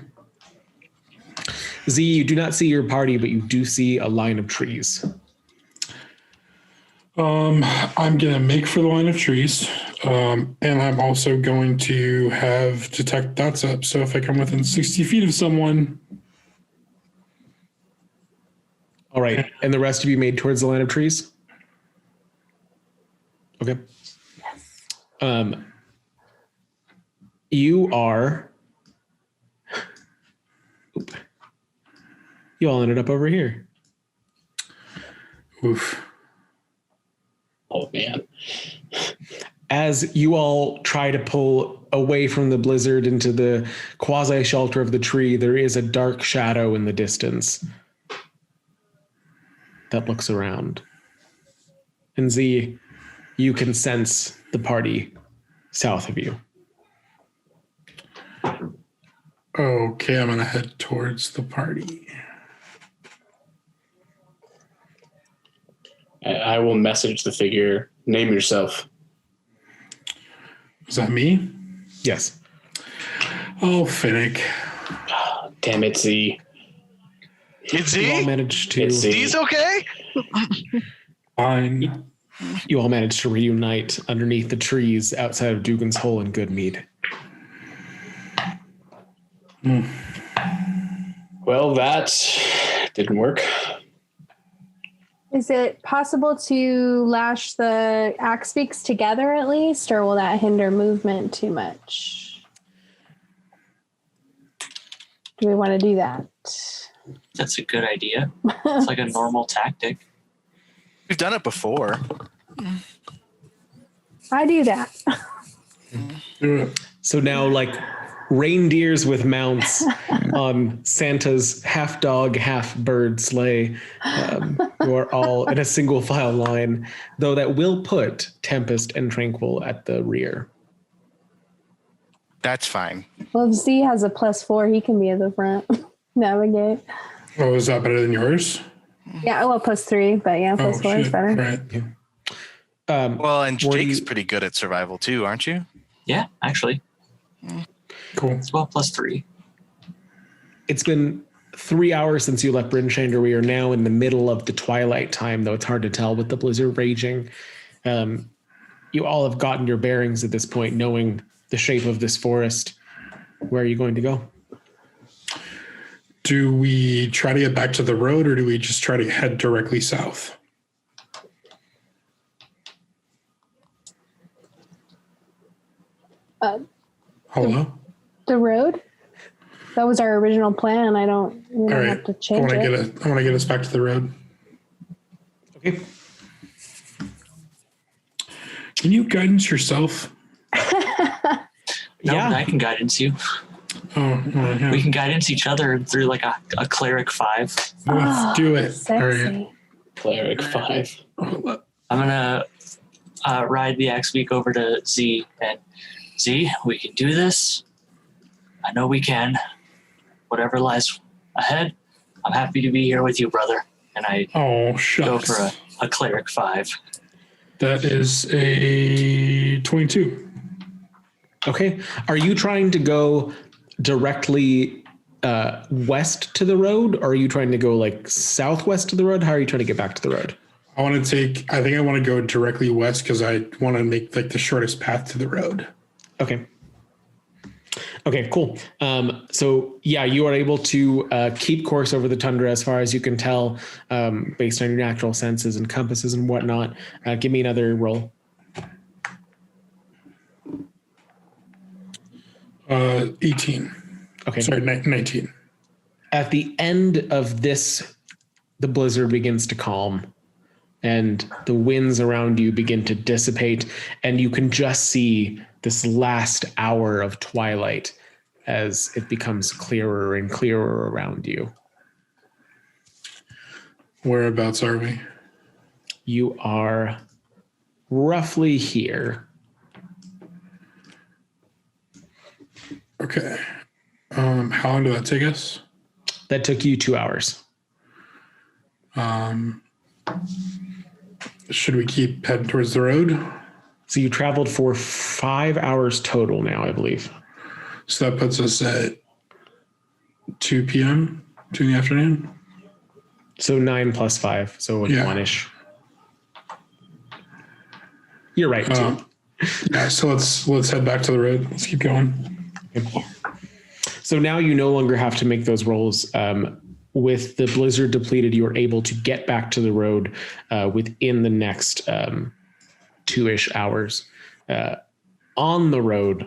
Z, you do not see your party, but you do see a line of trees. I'm going to make for the line of trees. And I'm also going to have detect dots up. So if I come within 60 feet of someone. All right. And the rest of you made towards the line of trees? Okay. Yes. You are. You all ended up over here. Oof. Oh, man. As you all try to pull away from the blizzard into the quasi-shelter of the tree, there is a dark shadow in the distance that looks around. And Z, you can sense the party south of you. Okay, I'm going to head towards the party. I will message the figure. Name yourself. Is that me? Yes. Oh, Finnick. Oh, damn it, Z. Is You all he? managed to. It's Z. He's okay? Fine. You all managed to reunite underneath the trees outside of Dugan's Hole in Goodmead. Well, that didn't work. Is it possible to lash the axe beaks together at least, or will that hinder movement too much? Do we want to do that? That's a good idea. It's like a normal tactic. We've done it before. I do that. Do it. So now, like reindeers with mounts on Santa's half dog, half bird sleigh, who are all in a single file line, though that will put Tempest and Tranquil at the rear. That's fine. Well, if Z has a +4, he can be at the front. Navigate. Oh, is that better than yours? Yeah, well, +3, but yeah, +4 is shit. better. Right. Well, and What do Jake's you- pretty good at survival too, aren't you? Yeah, actually. Cool. It's well +3. It's been 3 hours since you left Bryn Shander. We are now in the middle of the twilight time, though it's hard to tell with the blizzard raging. You all have gotten your bearings at this point, knowing the shape of this forest. Where are you going to go? Do we try to get back to the road, or do we just try to head directly south? Hello? The road? That was our original plan. We don't All right. have to I change want to it. get us back to the road. Okay. Can you guidance yourself? No, Yeah. I can guidance you. Oh, yeah. We can guidance each other through like a cleric 5. Let's do it. Sexy. All right. Cleric 5. I'm gonna ride the axe beak over to Z, and Z, we can do this. I know we can. Whatever lies ahead, I'm happy to be here with you, brother. And I Oh, go shucks. for a cleric 5. That is a 22. Okay. Are you trying to go directly west to the road, or are you trying to go like southwest to the road? How are you trying to get back to the road? I want to go directly west because I want to make like the shortest path to the road. Okay. Okay, cool. So yeah, you are able to keep course over the tundra as far as you can tell, based on your natural senses and compasses and whatnot. Give me another roll. 18. Okay. Sorry, 19. At the end of this, the blizzard begins to calm and the winds around you begin to dissipate, and you can just see this last hour of twilight as it becomes clearer and clearer around you. Whereabouts are we? You are roughly here. Okay. How long did that take us? That took you 2 hours. Should we keep heading towards the road? So you traveled for 5 hours total now, I believe. So that puts us at 2 p.m., 2 in the afternoon. So 9 plus 5, so Yeah. 1-ish. You're right, too. Yeah, so let's head back to the road. Let's keep going. So now you no longer have to make those rolls. With the blizzard depleted, you are able to get back to the road within the next 2-ish hours. On the road,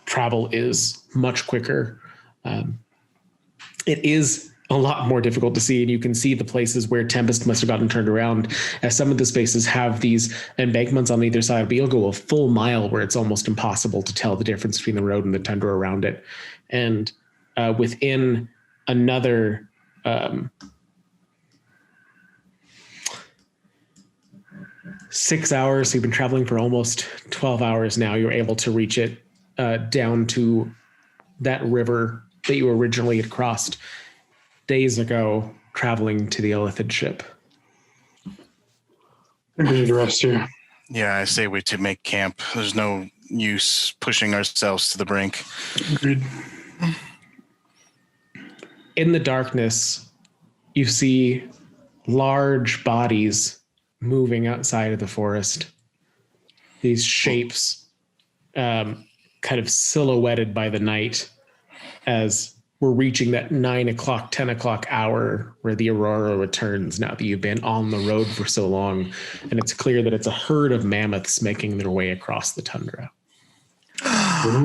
travel is much quicker. It is a lot more difficult to see, and you can see the places where Tempest must have gotten turned around, as some of the spaces have these embankments on either side, but you'll go a full mile where it's almost impossible to tell the difference between the road and the tundra around it. And within another 6 hours, so you've been traveling for almost 12 hours now, you're able to reach it down to that river that you originally had crossed days ago, traveling to the Illithid ship. I think we need to rest here. Yeah, I say we to make camp. There's no use pushing ourselves to the brink. Agreed. In the darkness, you see large bodies moving outside of the forest. These shapes kind of silhouetted by the night as we're reaching that 9 o'clock, 10 o'clock hour where the aurora returns now that you've been on the road for so long. And it's clear that it's a herd of mammoths making their way across the tundra.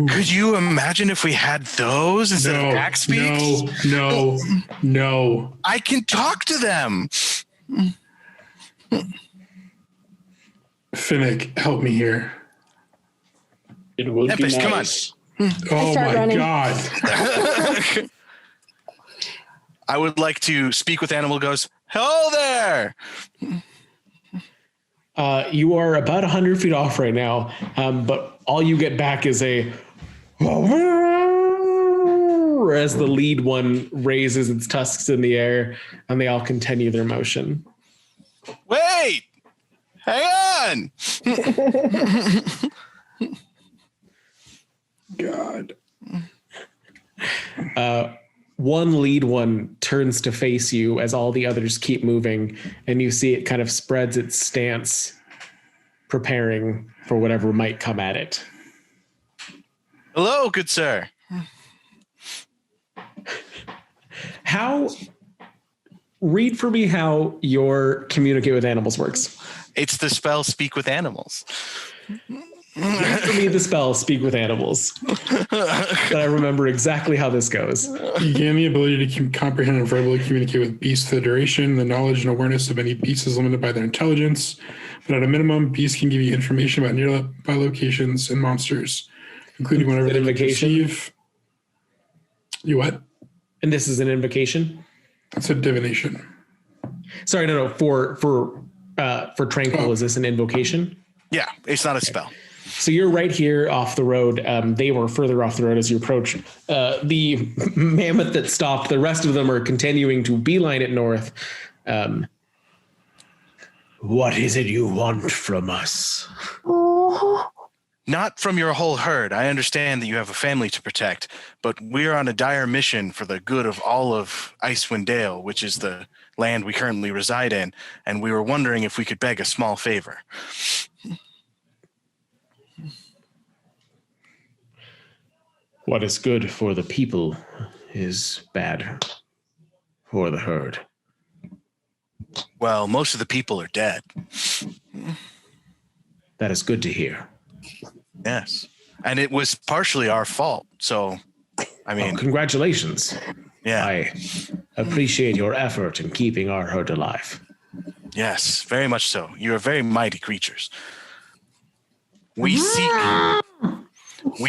Could you imagine if we had those instead of pack speak? No. I can talk to them. Finnick, help me here. It would be Tempest, nice. come Oh my running. God. I would like to speak with animal. Goes, hello there. You are about 100 feet off right now, but all you get back is a as the lead one raises its tusks in the air, and they all continue their motion. Wait, hang on. God. One lead one turns to face you as all the others keep moving, and you see it kind of spreads its stance, preparing for whatever might come at it. Hello, good sir. Read for me how your communicate with animals works. It's the spell Speak with Animals. Read for me the spell Speak with Animals. That I remember exactly how this goes. You gain the ability to comprehend and verbally communicate with beasts for the duration. The knowledge and awareness of any beast is limited by their intelligence, but at a minimum, beasts can give you information about nearby locations and monsters, including whenever they perceive. You what? And this is an invocation? That's a divination. Sorry, no. For Tranquil, is this an invocation? Yeah, it's not a spell. So you're right here off the road. They were further off the road as you approach. The mammoth that stopped, the rest of them are continuing to beeline it north. What is it you want from us? Oh, Not from your whole herd. I understand that you have a family to protect, but we're on a dire mission for the good of all of Icewind Dale, which is the land we currently reside in, and we were wondering if we could beg a small favor. What is good for the people is bad for the herd. Well, most of the people are dead. That is good to hear. Yes. And it was partially our fault. So, I mean, Congratulations. yeah. I appreciate your effort in keeping our herd alive. Yes, very much so. You are very mighty creatures. We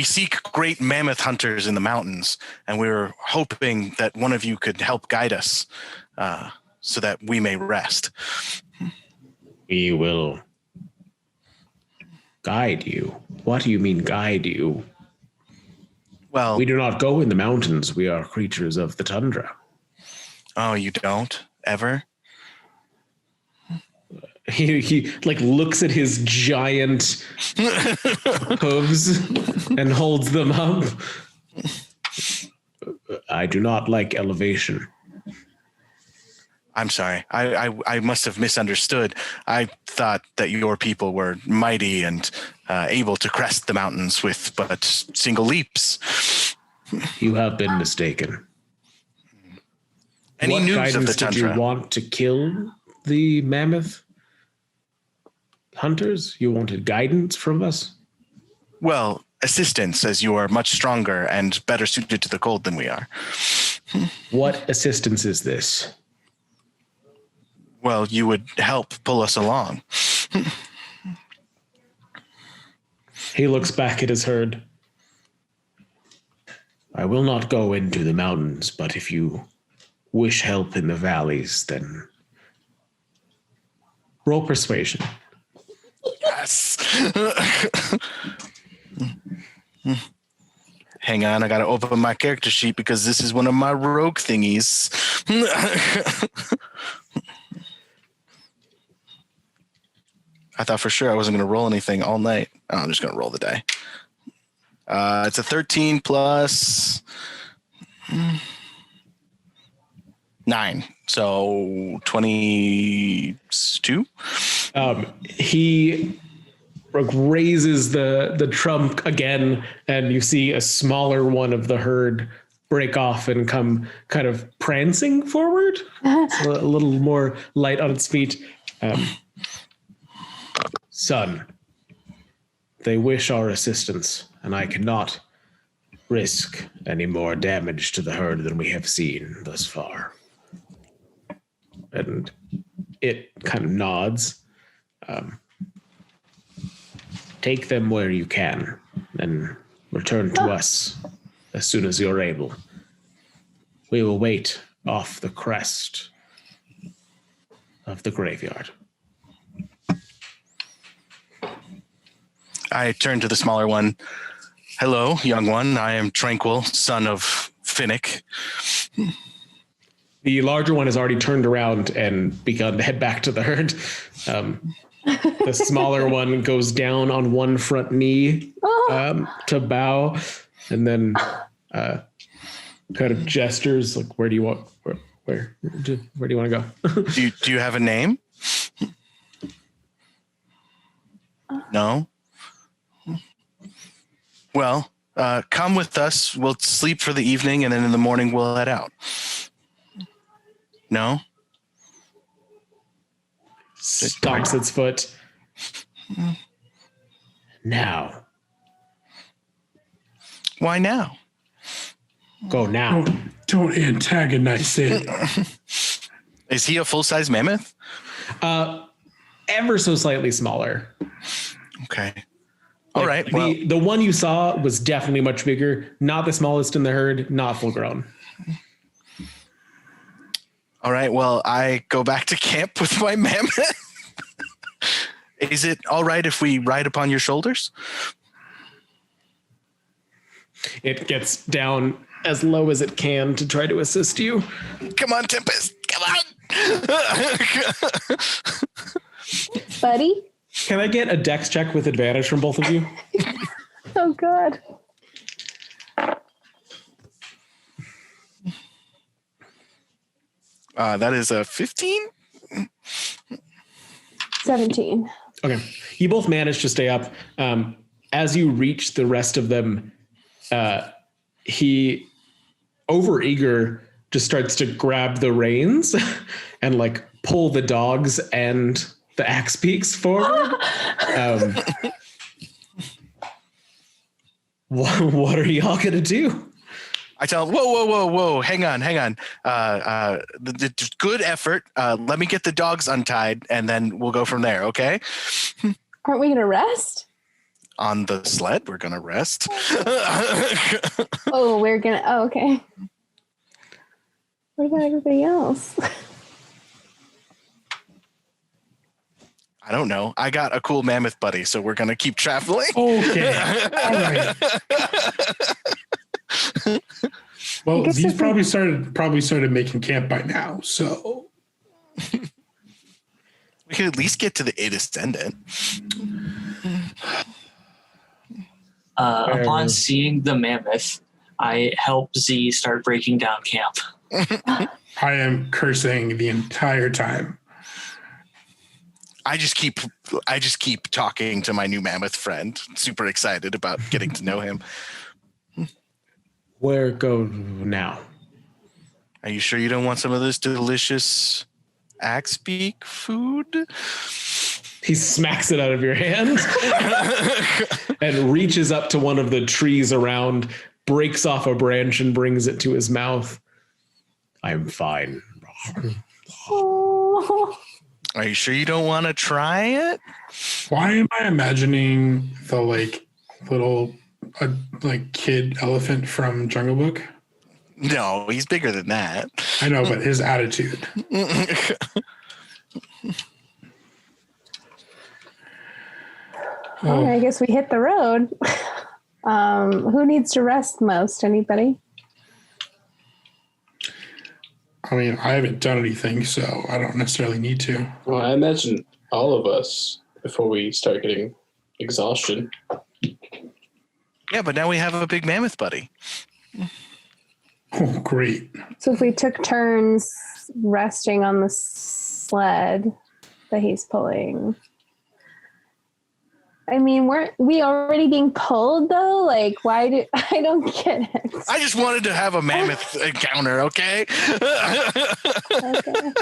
seek great mammoth hunters in the mountains, and we were hoping that one of you could help guide us so that we may rest. We will guide you. What do you mean guide you? Well, We do not go in the mountains. We are creatures of the tundra. oh, you don't ever? He like looks at his giant hooves and holds them up. I do not like elevation. I'm sorry. I must have misunderstood. I thought that your people were mighty and able to crest the mountains with but single leaps. You have been mistaken. Any What news guidance of the did tundra? you want to kill the mammoth hunters? You wanted guidance from us? Well, assistance, as you are much stronger and better suited to the cold than we are. What assistance is this? Well, you would help pull us along. He looks back at his herd. I will not go into the mountains, but if you wish help in the valleys, then roll persuasion. Yes. Hang on, I gotta open my character sheet because this is one of my rogue thingies. I thought for sure I wasn't going to roll anything all night. Oh, I'm just going to roll the die. It's a 13 plus 9. So 22. He raises the trump again, and you see a smaller one of the herd break off and come kind of prancing forward. It's a little more light on its feet. Son, they wish our assistance, and I cannot risk any more damage to the herd than we have seen thus far. And it kind of nods. Take them where you can, and return to us as soon as you're able. We will wait off the crest of the graveyard. I turn to the smaller one. Hello, young one. I am Tranquil, son of Finnick. The larger one has already turned around and begun to head back to the herd. The smaller one goes down on one front knee to bow, and then kind of gestures like, "Where do you want? Where do you want to go?" Do you have a name? No. Well, come with us. We'll sleep for the evening, and then in the morning we'll head out. No? Stomps its foot. Now. Why now? Go now. Don't antagonize it. Is he a full-size mammoth? Ever so slightly smaller. Okay. All right. The one you saw was definitely much bigger. Not the smallest in the herd. Not full grown. All right. Well, I go back to camp with my mammoth. Is it all right if we ride upon your shoulders? It gets down as low as it can to try to assist you. Come on, Tempest. Come on. Buddy? Can I get a dex check with advantage from both of you? Oh, God. That is a 15. 17. Okay. You both manage to stay up. As you reach the rest of them, he, overeager, just starts to grab the reins and like pull the dogs and the axe beaks forward. What are y'all gonna do? I tell him, whoa, hang on. Good effort. Let me get the dogs untied, and then we'll go from there, okay? Aren't we going to rest? On the sled, we're going to rest. Oh, okay. What about everybody else? I don't know. I got a cool mammoth buddy, so we're going to keep traveling. Okay. All right. Well, he's probably started making camp by now, so we could at least get to the Ascendant. Upon seeing the mammoth, I help Z start breaking down camp. I am cursing the entire time. I just keep talking to my new mammoth friend. Super excited about getting to know him. Where go now? Are you sure you don't want some of this delicious axe beak food? He smacks it out of your hand and reaches up to one of the trees around, breaks off a branch and brings it to his mouth. I'm fine. Oh. Are you sure you don't want to try it? Why am I imagining the little kid elephant from Jungle Book? No, he's bigger than that. I know, but his attitude. All right, I guess we hit the road. Who needs to rest most? Anybody? I mean, I haven't done anything, so I don't necessarily need to. Well, I imagine all of us, before we start getting exhaustion. Yeah, but now we have a big mammoth buddy. Oh, great. So if we took turns resting on the sled that he's pulling. I mean, weren't we already being pulled though? Like, why do I don't get it? I just wanted to have a mammoth encounter, okay? Okay.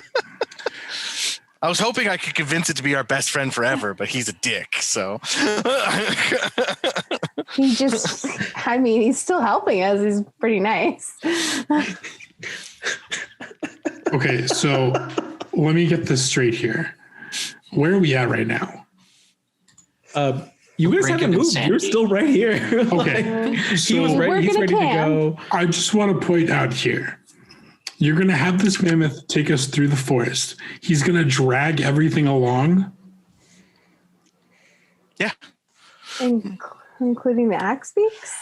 I was hoping I could convince it to be our best friend forever, but he's a dick, so. He just, I mean, he's still helping us. He's pretty nice. Okay, so let me get this straight here. Where are we at right now? You guys Brink haven't of moved. You're insanity. still right here. Okay. He So was We're right. He's gonna ready to camp. go. I just want to point out here. You're going to have this mammoth take us through the forest. He's going to drag everything along. Yeah. Including the axe beaks?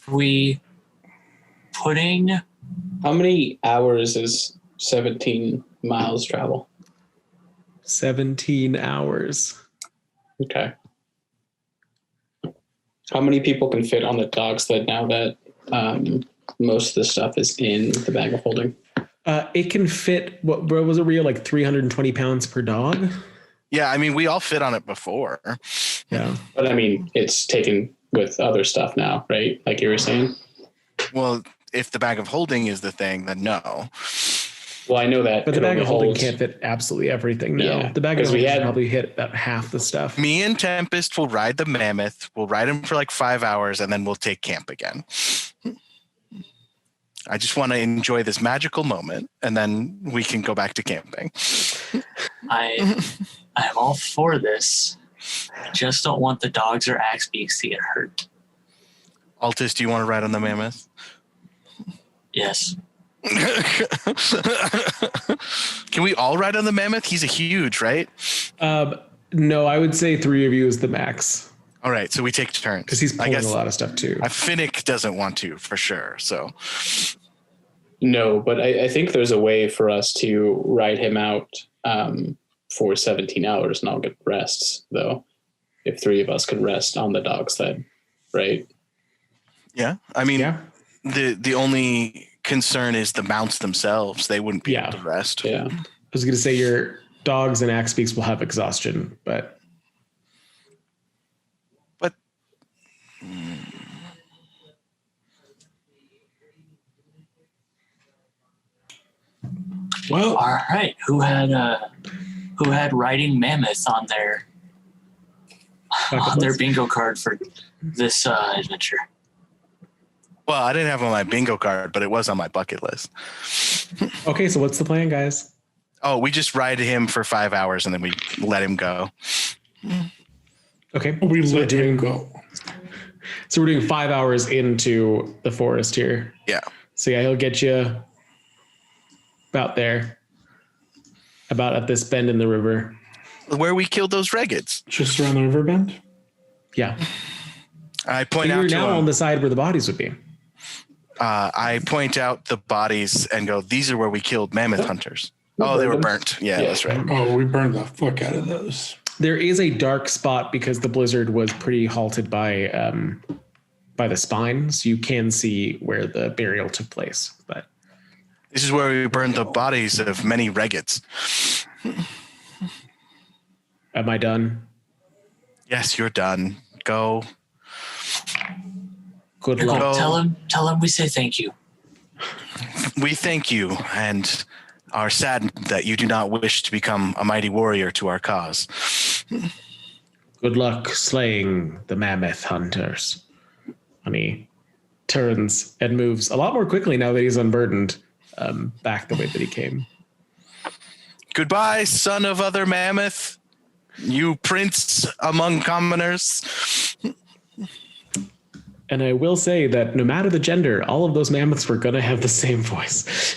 We putting How many hours is 17 miles travel? 17 hours. Okay. How many people can fit on the dog sled now that most of the stuff is in the bag of holding? It can fit, what was it, Rio? Like 320 pounds per dog? Yeah, I mean, we all fit on it before. Yeah. But I mean, it's taken with other stuff now, right? Like you were saying? Well, if the bag of holding is the thing, then no. Well, I know that. But the it bag only of holding holds- can't fit absolutely everything. No, Yeah, the bag of 'cause we holding had- probably hit about half the stuff. Me and Tempest will ride the mammoth. We'll ride him for like 5 hours, and then we'll take camp again. I just want to enjoy this magical moment, and then we can go back to camping. I'm all for this. I just don't want the dogs or axe beaks to get hurt. Altus, do you want to ride on the mammoth? Yes. Can we all ride on the mammoth? He's a huge, right? No, I would say 3 of you is the max All right, so we take turns. because he's I pulling guess a lot of stuff too. Finnick doesn't want to for sure. So No, but I think there's a way for us to ride him out for 17 hours and I'll get rests, though. If 3 of us can rest on the dog sled, right? yeah, I mean, Yeah. the only concern is the mounts themselves. They wouldn't be Yeah. able to rest. Yeah. I was going to say your dogs and axe beaks will have exhaustion, but Well, All right. Who had riding mammoth on their bingo card for this adventure? Well, I didn't have it on my bingo card, but it was on my bucket list. okay. So what's the plan, guys? Oh, we just ride him for 5 hours and then we let him go. Okay. we so let him go. So we're doing 5 hours into the forest here. Yeah. So yeah, he'll get you about there, about at this bend in the river. Where we killed those reggets. Just around the river bend. Yeah. I So point you're out to now him, on the side where the bodies would be. I point out the bodies and go, these are where we killed mammoth hunters. Oh, they were burnt. Yeah, that's right. Oh, we burned the fuck out of those. There is a dark spot because the blizzard was pretty halted by the spine, so you can see where the burial took place. But This is where we burned the bodies of many reggets. am I done? Yes, you're done. Go. Good You're luck. go. Tell him we say thank you. We thank you and are saddened that you do not wish to become a mighty warrior to our cause. Good luck slaying the mammoth hunters. And he turns and moves a lot more quickly now that he's unburdened, back the way that he came. Goodbye, son of other mammoth. You prince among commoners. And I will say that no matter the gender, all of those mammoths were going to have the same voice.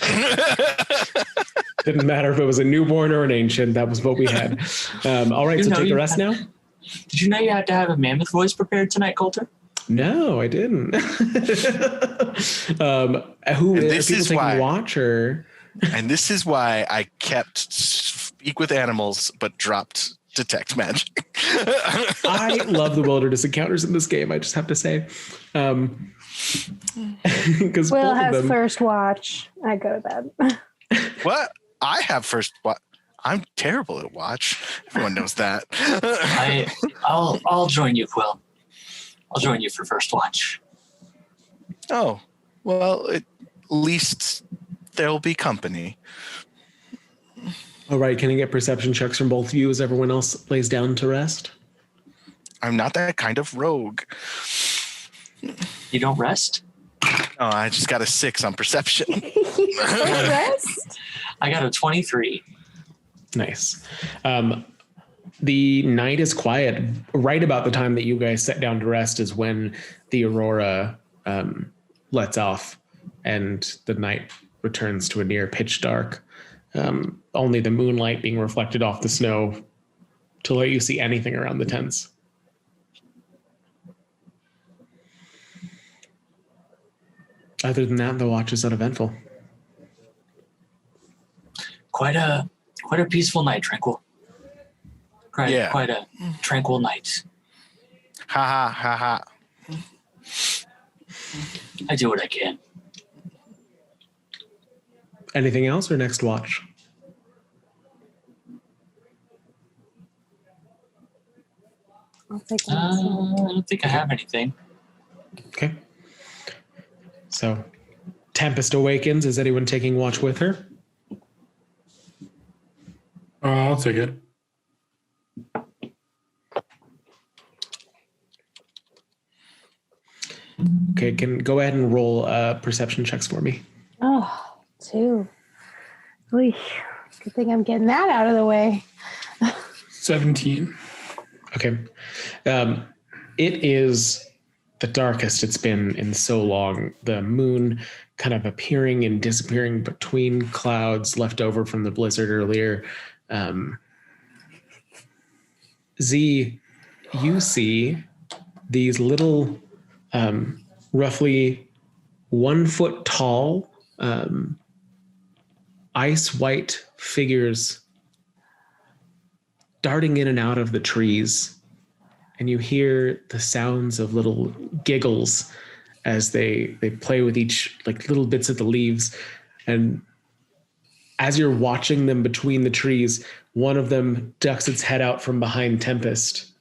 Didn't matter if it was a newborn or an ancient. That was what we had. All right, You so know take a you rest now? Did you know you had to have a mammoth voice prepared tonight, Coulter? No, I didn't. Who And are this people is taking why. watch or? And this is why I kept speak with animals, but dropped detect magic. I love the wilderness encounters in this game, I just have to say. Because Will has first watch. I go to bed. What? I have first watch. I'm terrible at watch. Everyone knows that. I'll join you, Quill. I'll join you for first watch. Oh, well, at least there'll be company. All right, can I get perception checks from both of you as everyone else lays down to rest? I'm not that kind of rogue. You don't rest? Oh, I just got a 6 on perception. You don't rest? I got a 23. Nice. The night is quiet. Right about the time that you guys sit down to rest is when the aurora lets off and the night returns to a near pitch dark. Only the moonlight being reflected off the snow to let you see anything around the tents. Other than that, the watch is uneventful. Quite a peaceful night, Tranquil. Quite a tranquil night. Ha ha ha ha. I do what I can. Anything else or next watch? I'll take I don't think I have anything. Okay. So, Tempest awakens. Is anyone taking watch with her? I'll take it. Okay, can go ahead and roll perception checks for me. Oh, 2. Oy, good thing I'm getting that out of the way. 17. Okay. It is the darkest it's been in so long. The moon kind of appearing and disappearing between clouds left over from the blizzard earlier. Z, you see these little, roughly 1 foot tall, ice white figures darting in and out of the trees. And you hear the sounds of little giggles as they play with each, like little bits of the leaves. And as you're watching them between the trees, one of them ducks its head out from behind Tempest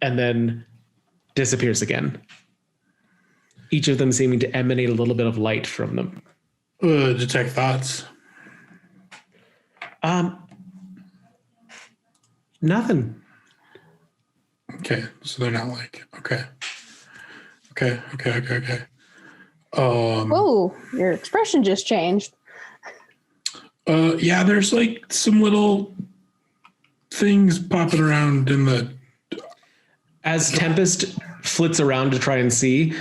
and then disappears again. Each of them seeming to emanate a little bit of light from them. Detect thoughts. Nothing. Okay, so they're not like, okay. Whoa, your expression just changed. Yeah, there's like some little things popping around in the... As Tempest flits around to try and see,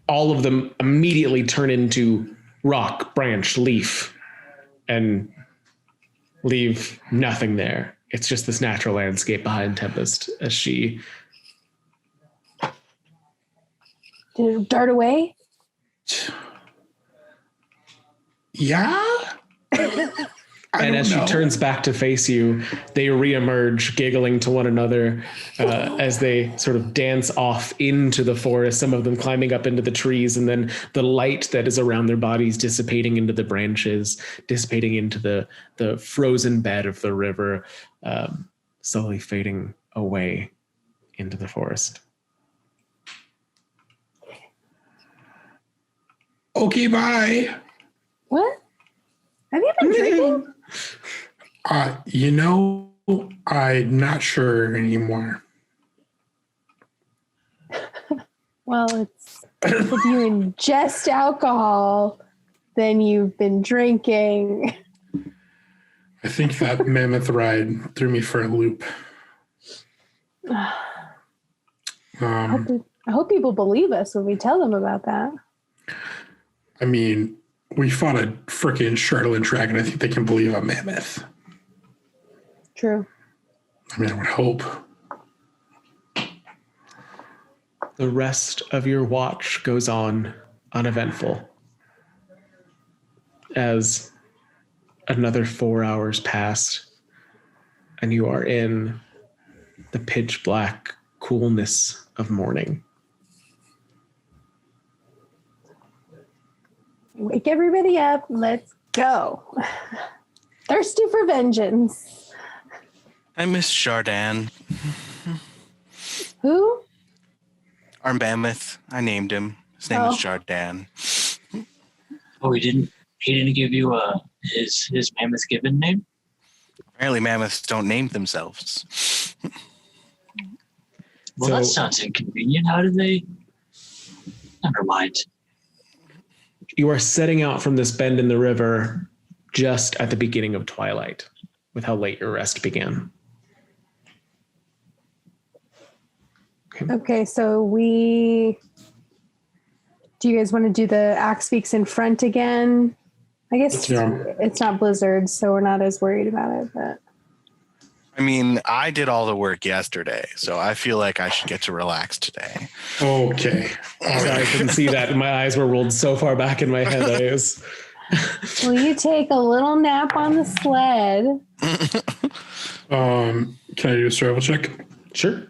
all of them immediately turn into rock, branch, leaf, and leave nothing there. It's just this natural landscape behind Tempest as she... Did it dart away? Yeah? And as she turns back to face you, they reemerge, giggling to one another as they sort of dance off into the forest, some of them climbing up into the trees, and then the light that is around their bodies dissipating into the branches, dissipating into the frozen bed of the river, slowly fading away into the forest. Okay, bye. What? Have you been drinking? I'm not sure anymore. Well, it's if you ingest alcohol, then you've been drinking. I think that mammoth ride threw me for a loop. I hope people believe us when we tell them about that. I mean, we fought a frickin' Charlotte dragon. I think they can believe a mammoth. True. I mean, I would hope. The rest of your watch goes on uneventful. as another 4 hours pass and you are in the pitch black coolness of morning. Wake everybody up. Let's go. Thirsty for vengeance. I miss Chardin. Who? Our mammoth. I named him. His name was Chardin. Oh, he didn't give you his mammoth given name? Apparently mammoths don't name themselves. Well, that sounds inconvenient. How did they? Never mind. You are setting out from this bend in the river just at the beginning of twilight with how late your rest began. Okay, so do you guys want to do the axe speaks in front again? I guess it's not blizzard, so we're not as worried about it, but. I mean, I did all the work yesterday, so I feel like I should get to relax today. Okay. Sorry, I couldn't see that. My eyes were rolled so far back in my head. Will you take a little nap on the sled? Can I do a survival check? Sure.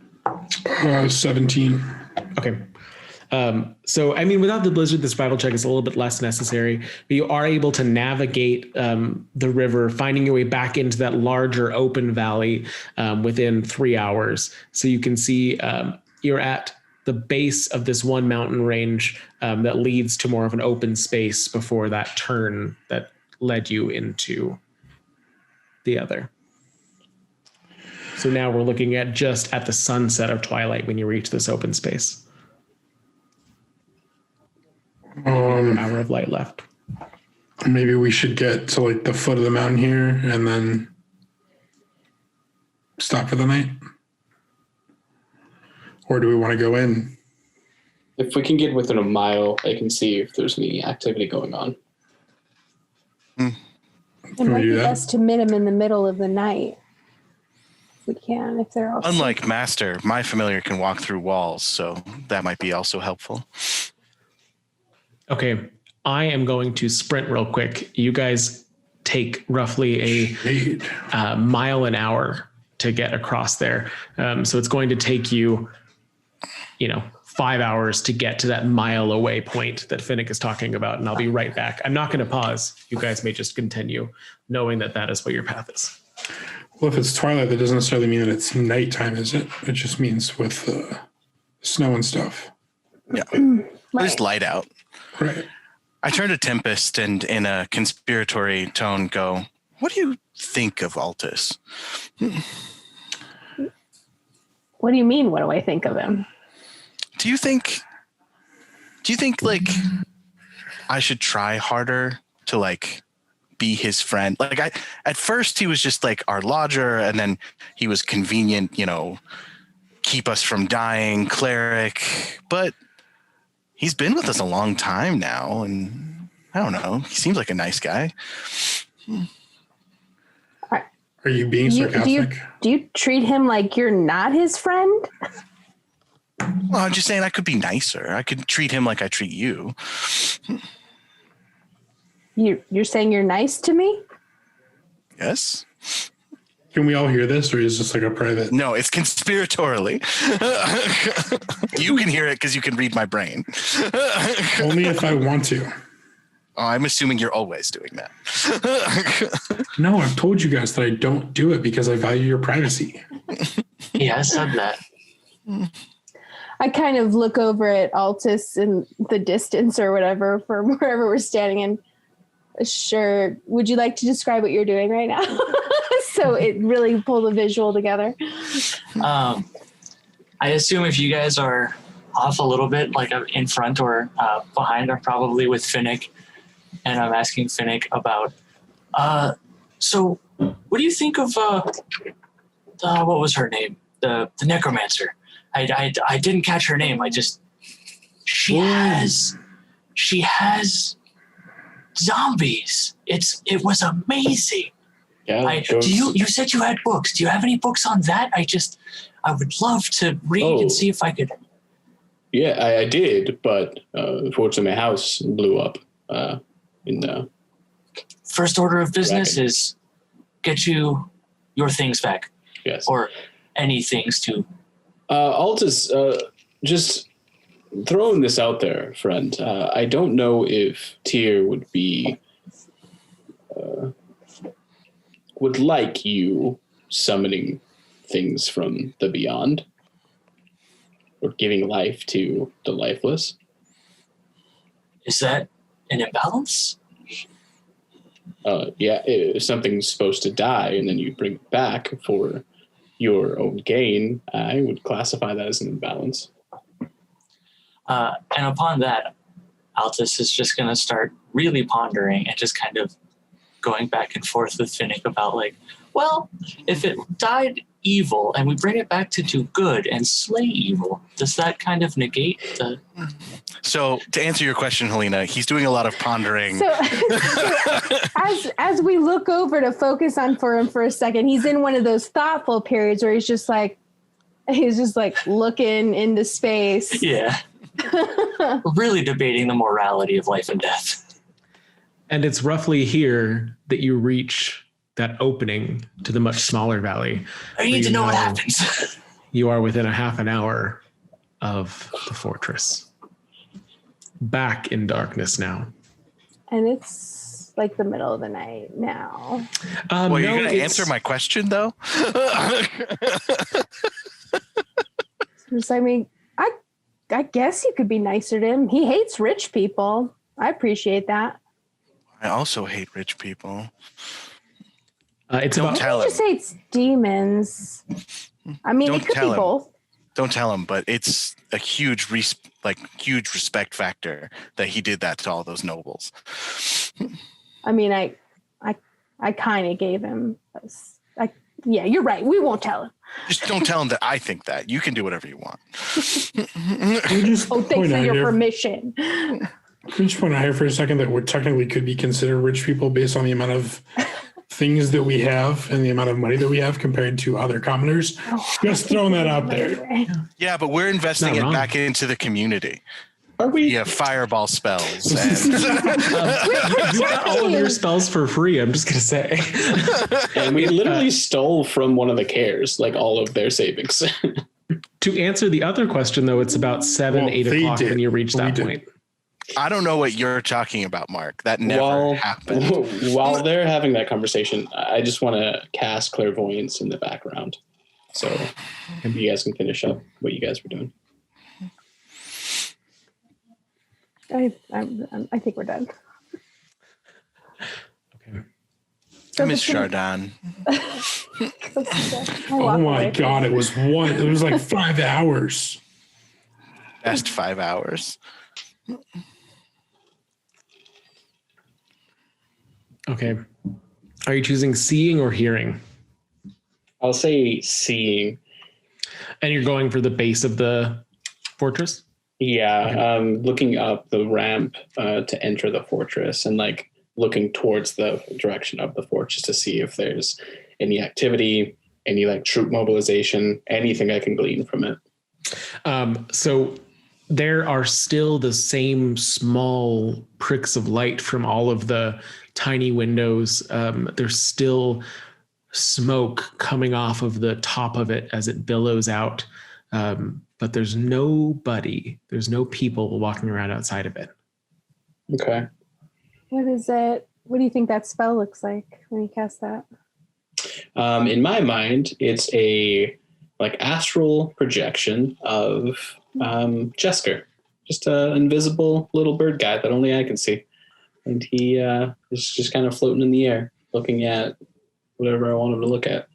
17. Okay. So, I mean, without the blizzard, the survival check is a little bit less necessary, but you are able to navigate the river, finding your way back into that larger open valley within 3 hours. So you can see you're at the base of this one mountain range that leads to more of an open space before that turn that led you into the other. So now we're looking at just at the sunset of twilight when you reach this open space. An hour of light left. Maybe we should get to like the foot of the mountain here and then stop for the night. Or do we want to go in? If we can get within a mile, I can see if there's any activity going on. It might be best to meet them in the middle of the night. If we can, if they're all Unlike Master, my familiar can walk through walls, so that might be also helpful. Okay, I am going to sprint real quick. You guys take roughly a mile an hour to get across there. So it's going to take you, 5 hours to get to that mile away point that Finnick is talking about, and I'll be right back. I'm not going to pause. You guys may just continue knowing that that is what your path is. Well, if it's twilight, that doesn't necessarily mean that it's nighttime, is it? It just means with snow and stuff. Yeah, there's light out. Right. I turn to Tempest and in a conspiratory tone go, what do you think of Altus? What do you mean? What do I think of him? Do you think like I should try harder to like be his friend? Like at first he was just like our lodger, and then he was convenient, keep us from dying cleric, but he's been with us a long time now, and I don't know. He seems like a nice guy. Are you being sarcastic? Do you treat him like you're not his friend? Well, I'm just saying I could be nicer. I could treat him like I treat you. You're saying you're nice to me? Yes. Can we all hear this, or is this like a private? No, it's conspiratorially. You can hear it because you can read my brain. Only if I want to. Oh, I'm assuming you're always doing that. No, I've told you guys that I don't do it because I value your privacy. Yeah, I said that. I kind of look over at Altus in the distance or whatever from wherever we're standing and sure, would you like to describe what you're doing right now? So it really pulled the visual together. I assume if you guys are off a little bit, like in front or behind, I'm probably with Finnick, and I'm asking Finnick about, so what do you think of, what was her name? The necromancer. I didn't catch her name. She has zombies. It was amazing. Yeah. You said you had books. Do you have any books on that? I would love to read and see if I could. Yeah, I did, but unfortunately my house blew up in the First order of business Right. is get you your things back, Yes. or any things to. Altus, just throwing this out there, friend. I don't know if Tyr would be would like you summoning things from the beyond or giving life to the lifeless. Is that an imbalance? Yeah, if something's supposed to die and then you bring it back for your own gain, I would classify that as an imbalance. And upon that, Altus is just going to start really pondering and just kind of going back and forth with Finnick about like, well, if it died evil and we bring it back to do good and slay evil, does that kind of negate the... So to answer your question, Helena, he's doing a lot of pondering. So as we look over to focus on for him for a second, he's in one of those thoughtful periods where he's just like looking into space. Yeah. Really debating the morality of life and death. And it's roughly here that you reach that opening to the much smaller valley. I need to know what happens. You are within a half an hour of the fortress. Back in darkness now. And it's like the middle of the night now. Well, you're going to answer my question, though? I mean, I guess you could be nicer to him. He hates rich people. I appreciate that. I also hate rich people. It's Don't about tell He him. just hates demons. I mean, Don't it could tell be him. both. Don't tell him, but it's a huge respect factor that he did that to all those nobles. I mean, I kind of gave him. Yeah, you're right. We won't tell him. Just don't tell him that I think that. You can do whatever you want. Can we just Oh, thanks point for out your here- permission. Can we just point out here for a second that we technically could be considered rich people based on the amount of things that we have and the amount of money that we have compared to other commoners? Just throwing that out there. Yeah, but we're investing Not it wrong. back into the community. Are we? We have fireball spells. And you got all of your spells for free, I'm just going to say. And we literally stole from one of the cares, like all of their savings. To answer the other question, though, it's about 7, Well, 8 they o'clock did. when you reach We that did. point. I don't know what you're talking about, Mark. That never happened. While they're having that conversation, I just want to cast clairvoyance in the background. So you guys can finish up what you guys were doing. I think we're done. Okay. So Miss the- Chardon. Oh my God, it was like 5 hours. Best 5 hours. Okay. Are you choosing seeing or hearing? I'll say seeing. And you're going for the base of the fortress? Yeah, looking up the ramp to enter the fortress and like looking towards the direction of the fortress to see if there's any activity, any like troop mobilization, anything I can glean from it. So there are still the same small pricks of light from all of the tiny windows. There's still smoke coming off of the top of it as it billows out. But there's nobody, there's no people walking around outside of it. Okay. What is it? What do you think that spell looks like when you cast that? In my mind, it's a like astral projection of Jesker, just an invisible little bird guy that only I can see. And he is just kind of floating in the air, looking at whatever I want him to look at.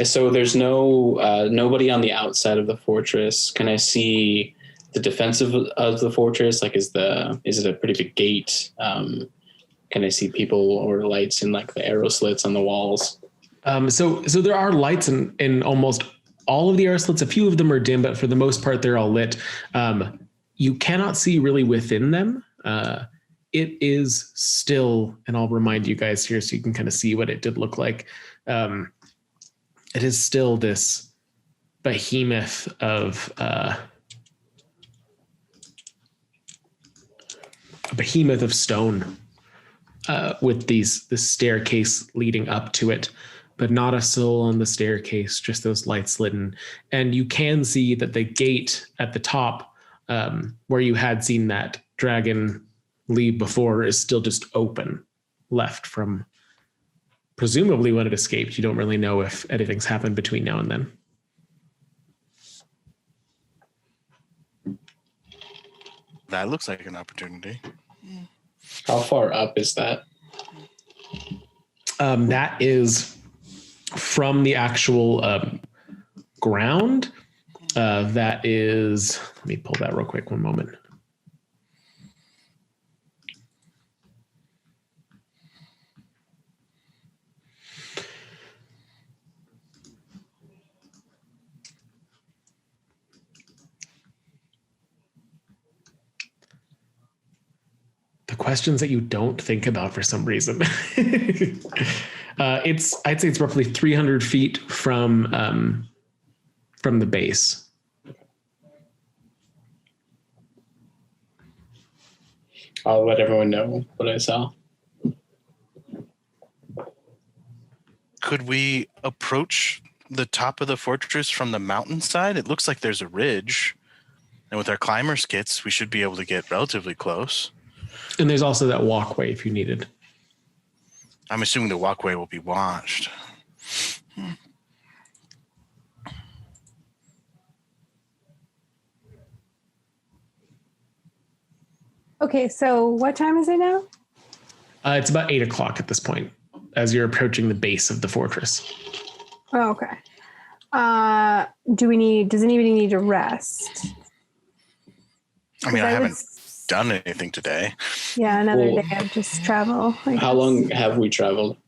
So there's nobody on the outside of the fortress. Can I see the defense of the fortress? Like, is it a pretty big gate? Can I see people or lights in like the arrow slits on the walls? So there are lights in almost all of the arrow slits. A few of them are dim, but for the most part, they're all lit. You cannot see really within them. It is still, and I'll remind you guys here so you can kind of see what it did look like. It is still this behemoth of behemoth of stone with this staircase leading up to it, but not a soul on the staircase, just those lights lit. And you can see that the gate at the top, where you had seen that dragon leave before, is still just open, left from presumably when it escaped. You don't really know if anything's happened between now and then. That looks like an opportunity. How far up is that? That is from the actual ground. That is, let me pull that real quick, one moment. The questions that you don't think about for some reason. I'd say it's roughly 300 feet from the base. I'll let everyone know what I saw. Could we approach the top of the fortress from the mountainside? It looks like there's a ridge, and with our climber's kits, we should be able to get relatively close. And there's also that walkway if you needed. I'm assuming the walkway will be watched. Okay, so what time is it now? It's about 8 o'clock at this point, as you're approaching the base of the fortress. Oh, okay. Does anybody need to rest? I mean, I haven't done anything today. Yeah, another day of just travel. How long have we traveled?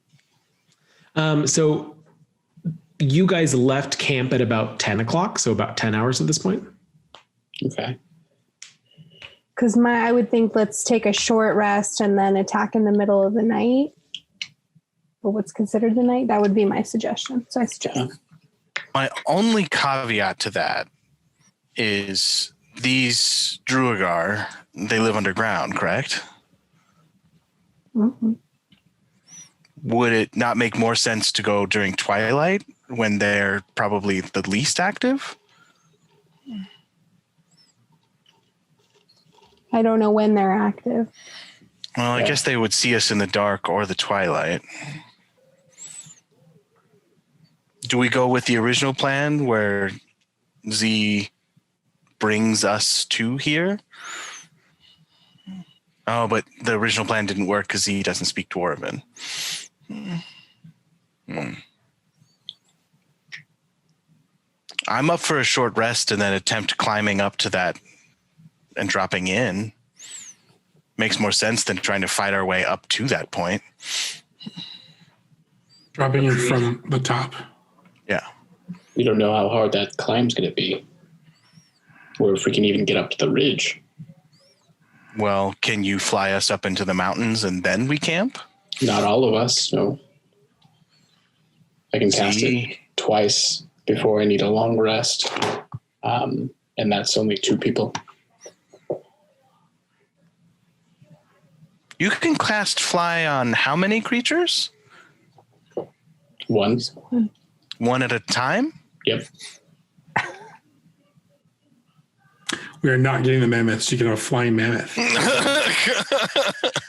So you guys left camp at about 10 o'clock, so about 10 hours at this point. Okay. Because I would think let's take a short rest and then attack in the middle of the night. Or what's considered the night. That would be my suggestion. So I suggest. My only caveat to that is these Duergar, they live underground, correct? Mm-hmm. Would it not make more sense to go during twilight when they're probably the least active? I don't know when they're active. Well, I guess they would see us in the dark or the twilight. Do we go with the original plan where Z brings us to here? Oh, but the original plan didn't work because Z doesn't speak Dwarven. I'm up for a short rest and then attempt climbing up to that and dropping in. Makes more sense than trying to fight our way up to that point. Dropping in from the top. Yeah. We don't know how hard that climb's going to be, or if we can even get up to the ridge. Well, can you fly us up into the mountains and then we camp? Not all of us, no. I can cast it twice before I need a long rest, and that's only 2 people. You can cast fly on how many creatures? 1. One at a time? Yep. We are not getting the mammoths. You can have a flying mammoth. I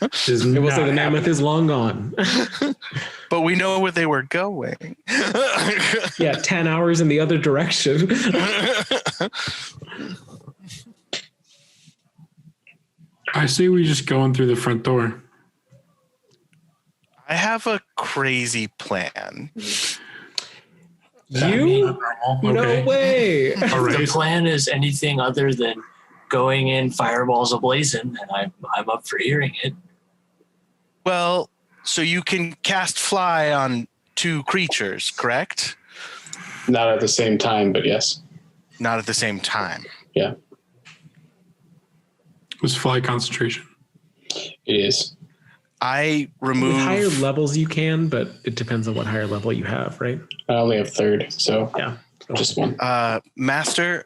will say the mammoth is long gone. But we know where they were going. Yeah, 10 hours in the other direction. I say we just go in through the front door. I have a crazy plan. You? Okay. No way. All If the right. plan is anything other than going in fireballs ablazing, then I'm up for hearing it. Well, so you can cast fly on 2 creatures, correct? Not at the same time, but yes. Not at the same time. Yeah, Was fly concentration. it is. I remove... With higher levels you can, but it depends on what higher level you have, right? I only have 3rd, so Yeah. just 1. Master,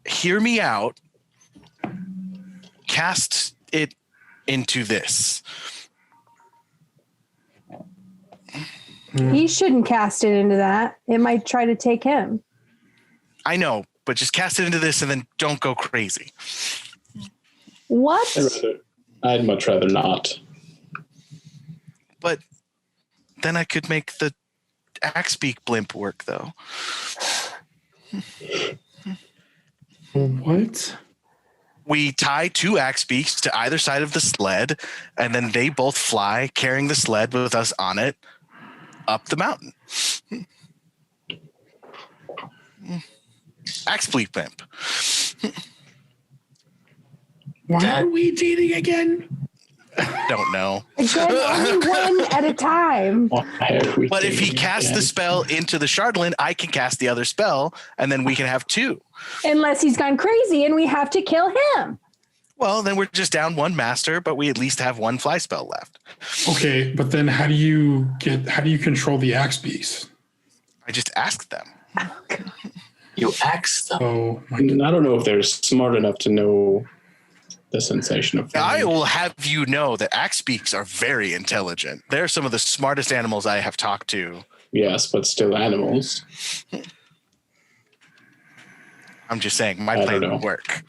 hear me out. Cast it into this. He shouldn't cast it into that. It might try to take him. I know, but just cast it into this and then don't go crazy. What? I'd much rather not. But then I could make the Axebeak blimp work, though. What? We tie 2 Axebeaks to either side of the sled, and then they both fly, carrying the sled with us on it, up the mountain. Axebeak blimp. Why are we dating again? Don't know. Again, only one at a time. But if he casts the spell into the Shardland, I can cast the other spell, and then we can have 2. Unless he's gone crazy and we have to kill him. Well, then we're just down 1 master, but we at least have 1 fly spell left. Okay, but then how do you control the axe beast? I just asked them. You axe them. Oh my I don't know if they're smart enough to know the sensation of I will have you know that Axebeaks are very intelligent. They're some of the smartest animals I have talked to. Yes, but still animals. I'm just saying, my I plan don't know. would work.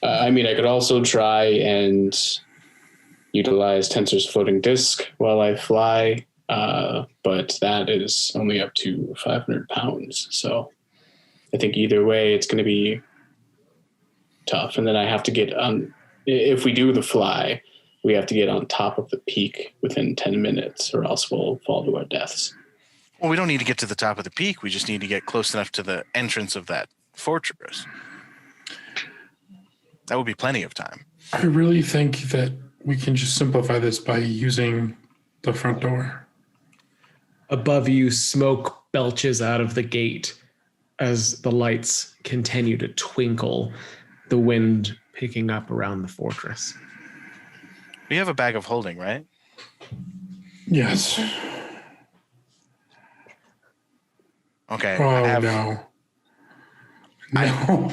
I mean, I could also try and utilize Tensor's floating disc while I fly, but that is only up to 500 pounds. So I think either way, it's going to be tough. And then I have to get on, if we do the fly, we have to get on top of the peak within 10 minutes or else we'll fall to our deaths. Well, we don't need to get to the top of the peak. We just need to get close enough to the entrance of that fortress. That would be plenty of time. I really think that we can just simplify this by using the front door. Above you, smoke belches out of the gate as the lights continue to twinkle, the wind picking up around the fortress. We have a bag of holding, right? Yes. Okay. Oh, no. No.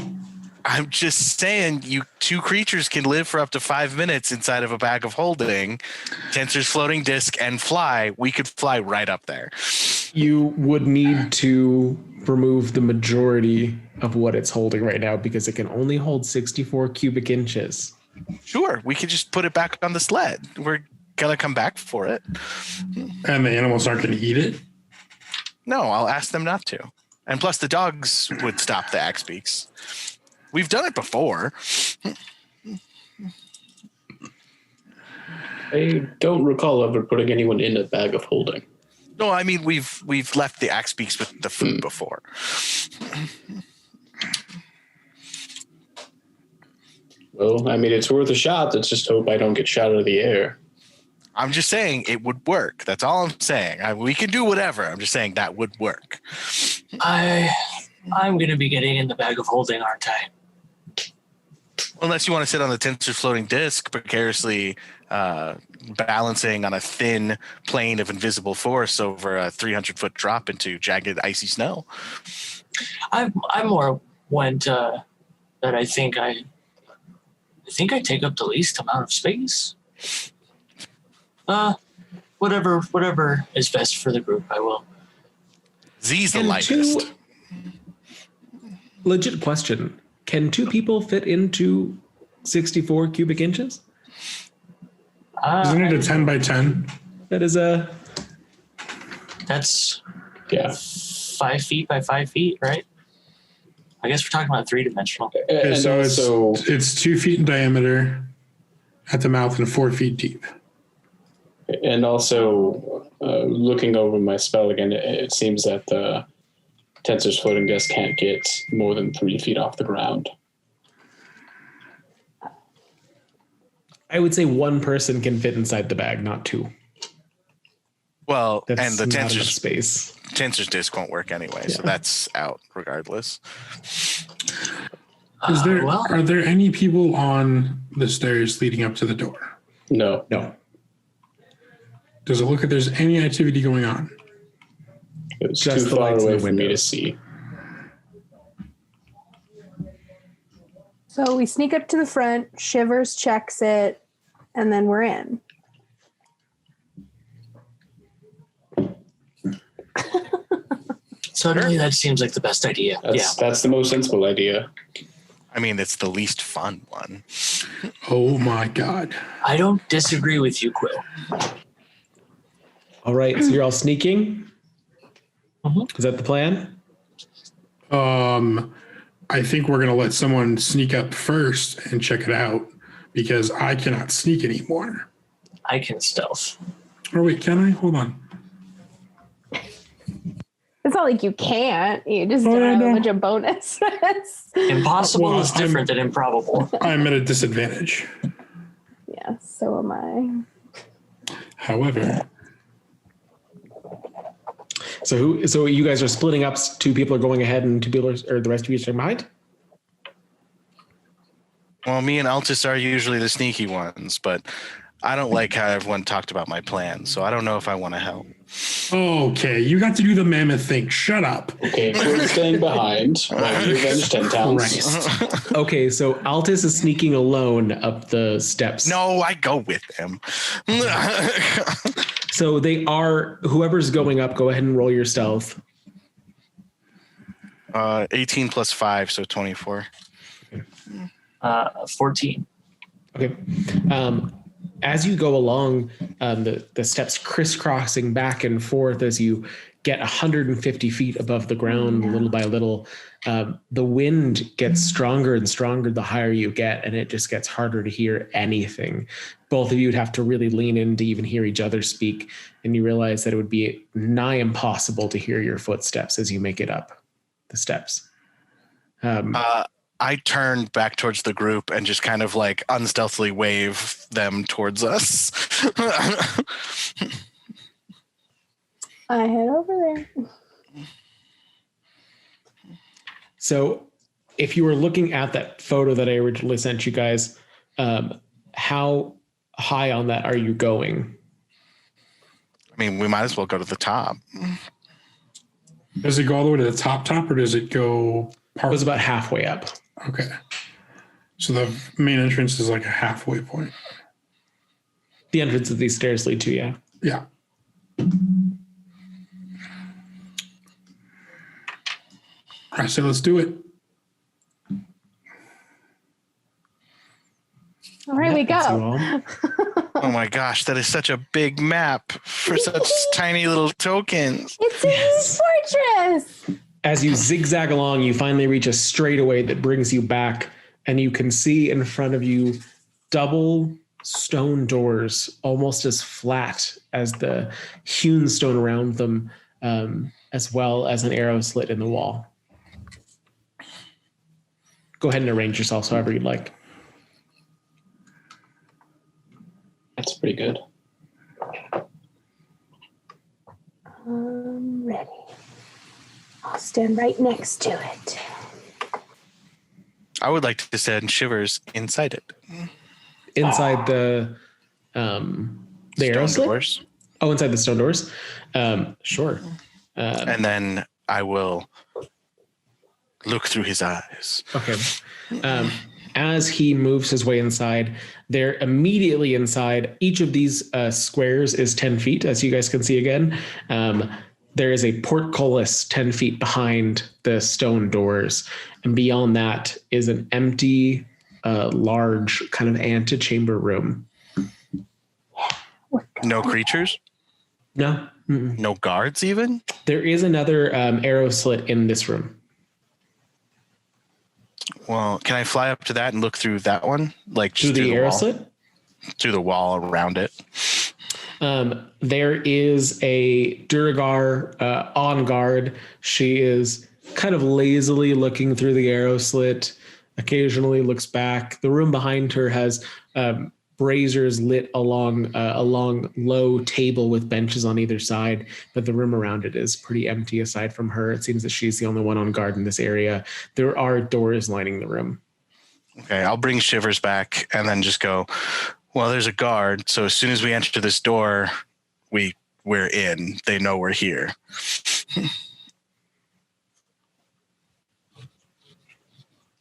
I'm just saying, you 2 creatures can live for up to 5 minutes inside of a bag of holding. Tensor's floating disc and fly. We could fly right up there. You would need to remove the majority of what it's holding right now because it can only hold 64 cubic inches. Sure, we could just put it back on the sled. We're gonna come back for it. And the animals aren't going to eat it? No, I'll ask them not to. And plus, the dogs would stop the Axebeaks. We've done it before. I don't recall ever putting anyone in a bag of holding. No, I mean we've left the Axebeaks with the food before. Well, I mean, it's worth a shot. Let's just hope I don't get shot out of the air. I'm just saying it would work. That's all I'm saying. We can do whatever. I'm just saying that would work. I'm going to be getting in the bag of holding, aren't I? Unless you want to sit on the Tensor floating disc, precariously balancing on a thin plane of invisible force over a 300-foot drop into jagged, icy snow. I'm more went that I think I take up the least amount of space. Whatever is best for the group, I will. Z's the And lightest. Legit question. Can 2 people fit into 64 cubic inches? Isn't it a 10 by 10? That is a... That's Yeah. 5 feet by 5 feet, right? I guess we're talking about 3-dimensional. Okay, And so also, it's 2 feet in diameter at the mouth and 4 feet deep. looking over my spell again, it seems that the Tensor's floating disc can't get more than 3 feet off the ground. I would say 1 person can fit inside the bag, not 2. Well, That's and the not enough Tensor's space. disc won't work anyway, so Yeah. that's out regardless. Are there any people on the stairs leading up to the door? No. Does it look like there's any activity going on? It was Just too the far lights in away the for me to windows. see. So we sneak up to the front. Shivers checks it. and then we're in. Suddenly, that seems like the best idea. That's the most sensible idea. I mean, it's the least fun one. Oh my God. I don't disagree with you, Quill. All right, so you're all sneaking? Mhm. Is that the plan? I think we're going to let someone sneak up first and check it out because I cannot sneak anymore. I can stealth. Oh, wait, can I? Hold on. It's not like you can't. You just Oh, don't yeah, have no. a bunch of bonuses. Impossible Well, is different than improbable. I'm at a disadvantage. Yeah, so am I. However, So you guys are splitting up. 2 people are going ahead and 2 people or the rest of you are staying behind? Well, me and Altus are usually the sneaky ones, but I don't like how everyone talked about my plan, so I don't know if I want to help. okay, you got to do the mammoth thing. Shut up. Okay, so we're staying behind while you avenge 10 towns. Christ. Okay, so Altus is sneaking alone up the steps. No, I go with them. So they are, whoever's going up, go ahead and roll your stealth. 18 plus 5, so 24. 14. Okay. As you go along, the steps crisscrossing back and forth as you get 150 feet above the ground, little by little, the wind gets stronger and stronger the higher you get, and it just gets harder to hear anything. Both of you would have to really lean in to even hear each other speak, and you realize that it would be nigh impossible to hear your footsteps as you make it up the steps. I turn back towards the group and just kind of like unstealthily wave them towards us. I head over there. So if you were looking at that photo that I originally sent you guys, how high on that are you going? I mean, we might as well go to the top. Does it go all the way to the top, or does it go It was about halfway up. Okay. So the main entrance is like a halfway point. The entrance that these stairs lead to, yeah. Yeah. I say let's do it. All right, we That's you go. all. Oh my gosh, that is such a big map for such tiny little tokens. It's a fortress. As you zigzag along, you finally reach a straightaway that brings you back, and you can see in front of you double stone doors, almost as flat as the hewn stone around them, as well as an arrow slit in the wall. Go ahead and arrange yourselves however you'd like. That's pretty good. Ready. I'll stand right next to it. I would like to send Shivers inside it. Inside the arrow Stone slit? doors. Oh, inside the stone doors? Sure. And then I will look through his eyes. Okay. As he moves his way inside, they're immediately inside. Each of these squares is 10 feet, as you guys can see again. There is a portcullis 10 feet behind the stone doors. And beyond that is an empty, large kind of antechamber room. No creatures? No. Mm-mm. No guards even? There is another arrow slit in this room. Well, can I fly up to that and look through that one? Like just Through the arrow wall? slit? Through the wall around it. There is a Duergar on guard. She is kind of lazily looking through the arrow slit, occasionally looks back. The room behind her has braziers lit along a long, low table with benches on either side, but the room around it is pretty empty aside from her. It seems that she's the only one on guard in this area. There are doors lining the room. Okay, I'll bring Shivers back and then just go, well, there's a guard, so as soon as we enter this door, we're in. They know we're here.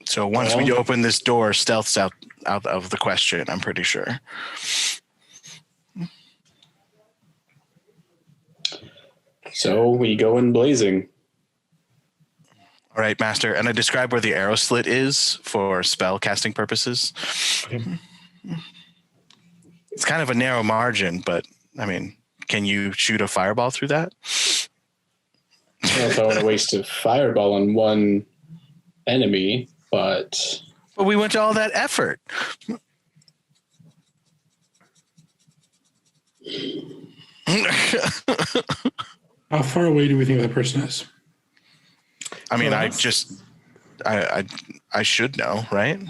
So So once we open this door, stealth's out of the question, I'm pretty sure. So we go in blazing. All right, Master. And I describe where the arrow slit is for spell casting purposes. Okay. It's kind of a narrow margin, but I mean, can you shoot a fireball through that? I don't know if I want to waste a fireball on one enemy, but... But we went to all that effort. How far away do we think that person is? I mean, I should know, right?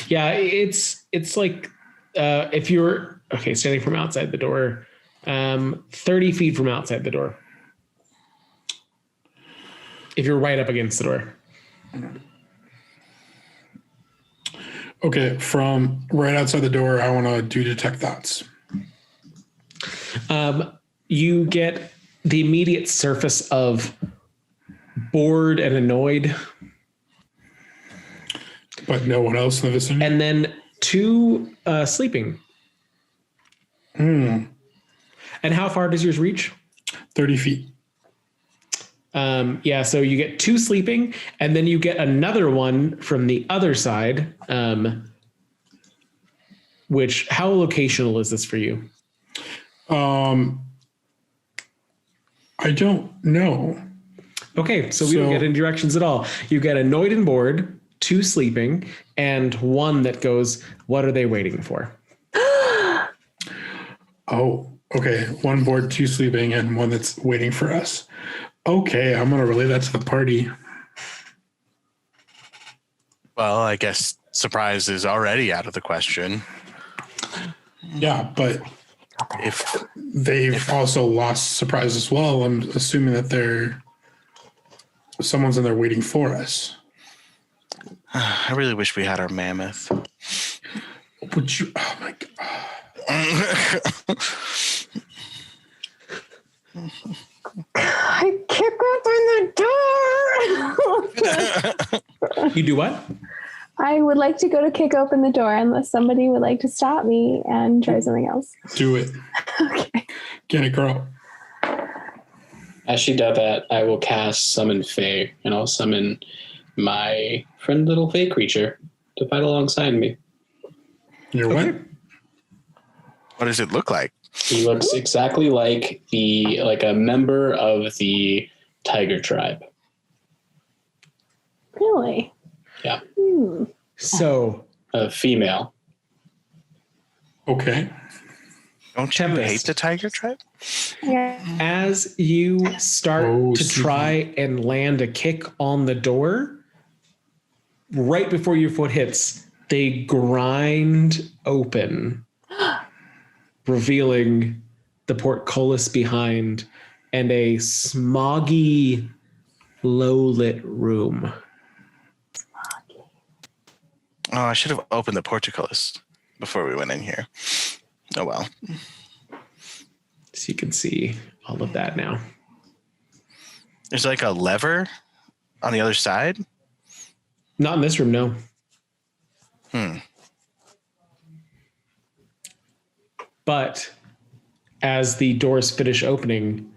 Yeah, it's like if you're standing from outside the door, 30 feet from outside the door. If you're right up against the door. Okay, from right outside the door, I want to do detect thoughts. You get the immediate surface of bored and annoyed. But no one else in the vicinity? And then 2 sleeping. And how far does yours reach? 30 feet. Yeah, so you get 2 sleeping, and then you get another one from the other side. Which, how locational is this for you? I don't know. Okay, so we don't get any directions at all. You get annoyed and bored, 2 sleeping, and 1 that goes, what are they waiting for? Oh, okay. 1 bored, 2 sleeping, and 1 that's waiting for us. Okay, I'm going to relay that to the party. Well, I guess surprise is already out of the question. Yeah, but if they've also lost surprise as well, I'm assuming that someone's in there waiting for us. I really wish we had our mammoth. Would you? Oh my god! I kick open the door. You do what? I would like to go to kick open the door unless somebody would like to stop me and try something else. Do it. Okay. Get it, girl. As she does that, I will cast Summon Fae, and I'll summon my friend little Fae creature to fight alongside me. You're what? What does it look like? He looks exactly like a member of the tiger tribe. Really? Yeah. So A female. Okay. Don't you Tempest. hate the tiger tribe? Yeah. as you start to try and land a kick on the door, right before your foot hits, they grind open, revealing the portcullis behind and a smoggy, low-lit room. Oh, I should have opened the portcullis before we went in here. Oh, well. So you can see all of that now. There's like a lever on the other side. Not in this room, no. But as the doors finish opening,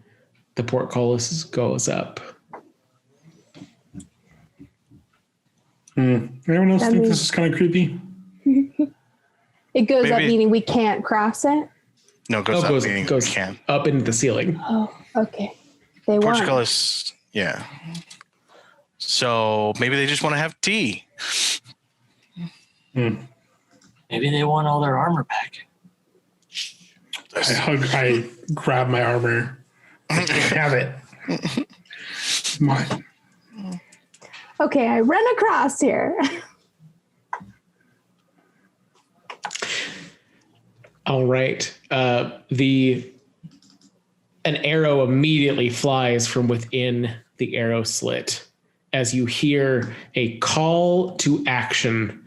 the portcullis goes up. Anyone else think this is kind of creepy? It goes up, Maybe. meaning we can't cross it. No, it goes Oh, up. goes, meaning goes we can. up into the ceiling. Oh, okay. They won. Portcullis, yeah. So maybe they just want to have tea. Maybe they want all their armor back. I grab my armor. I can't have it. Mine. Okay, I run across here. All right. An arrow immediately flies from within the arrow slit as you hear a call to action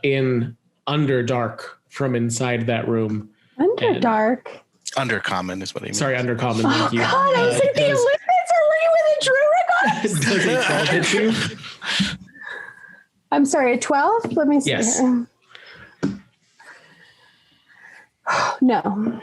in Underdark from inside that room. Underdark. Undercommon is what he means. Sorry, Undercommon. Thank you. God, I was like, the does- Olympics are with a Druid. Does a 12 hit you? I'm sorry, a 12? Let me see. Yes. Here. No.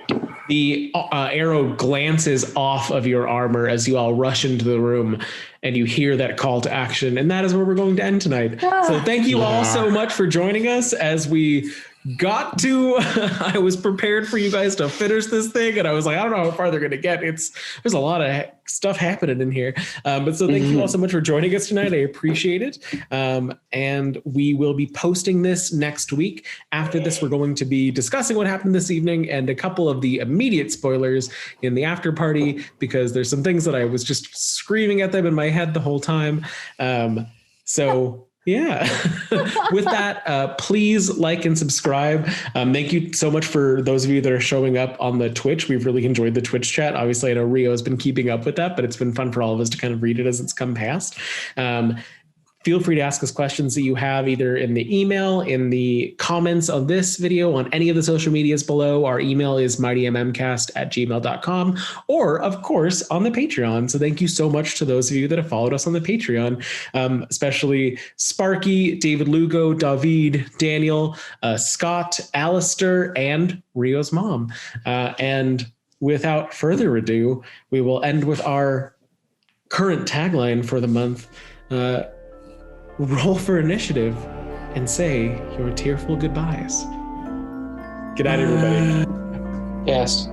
The arrow glances off of your armor as you all rush into the room and you hear that call to action. And that is where we're going to end tonight. So thank you all so much for joining us as we got to, I was prepared for you guys to finish this thing. And I was like, I don't know how far they're going to get. There's a lot of stuff happening in here. But so thank you all so much for joining us tonight. I appreciate it. And we will be posting this next week. After this, we're going to be discussing what happened this evening and a couple of the immediate spoilers in the after party, because there's some things that I was just screaming at them in my head the whole time. Yeah. With that, please like and subscribe. Thank you so much for those of you that are showing up on the Twitch. We've really enjoyed the Twitch chat. Obviously, I know Rio has been keeping up with that, but it's been fun for all of us to kind of read it as it's come past. Feel free to ask us questions that you have either in the email, in the comments of this video, on any of the social medias below. Our email is mightymmcast@gmail.com, or of course on the Patreon. So thank you so much to those of you that have followed us on the Patreon, especially Sparky, David Lugo, David, Daniel, Scott, Alistair, and Rio's mom. And without further ado, we will end with our current tagline for the month. Roll for initiative and say your tearful goodbyes. Good night, everybody. Yes.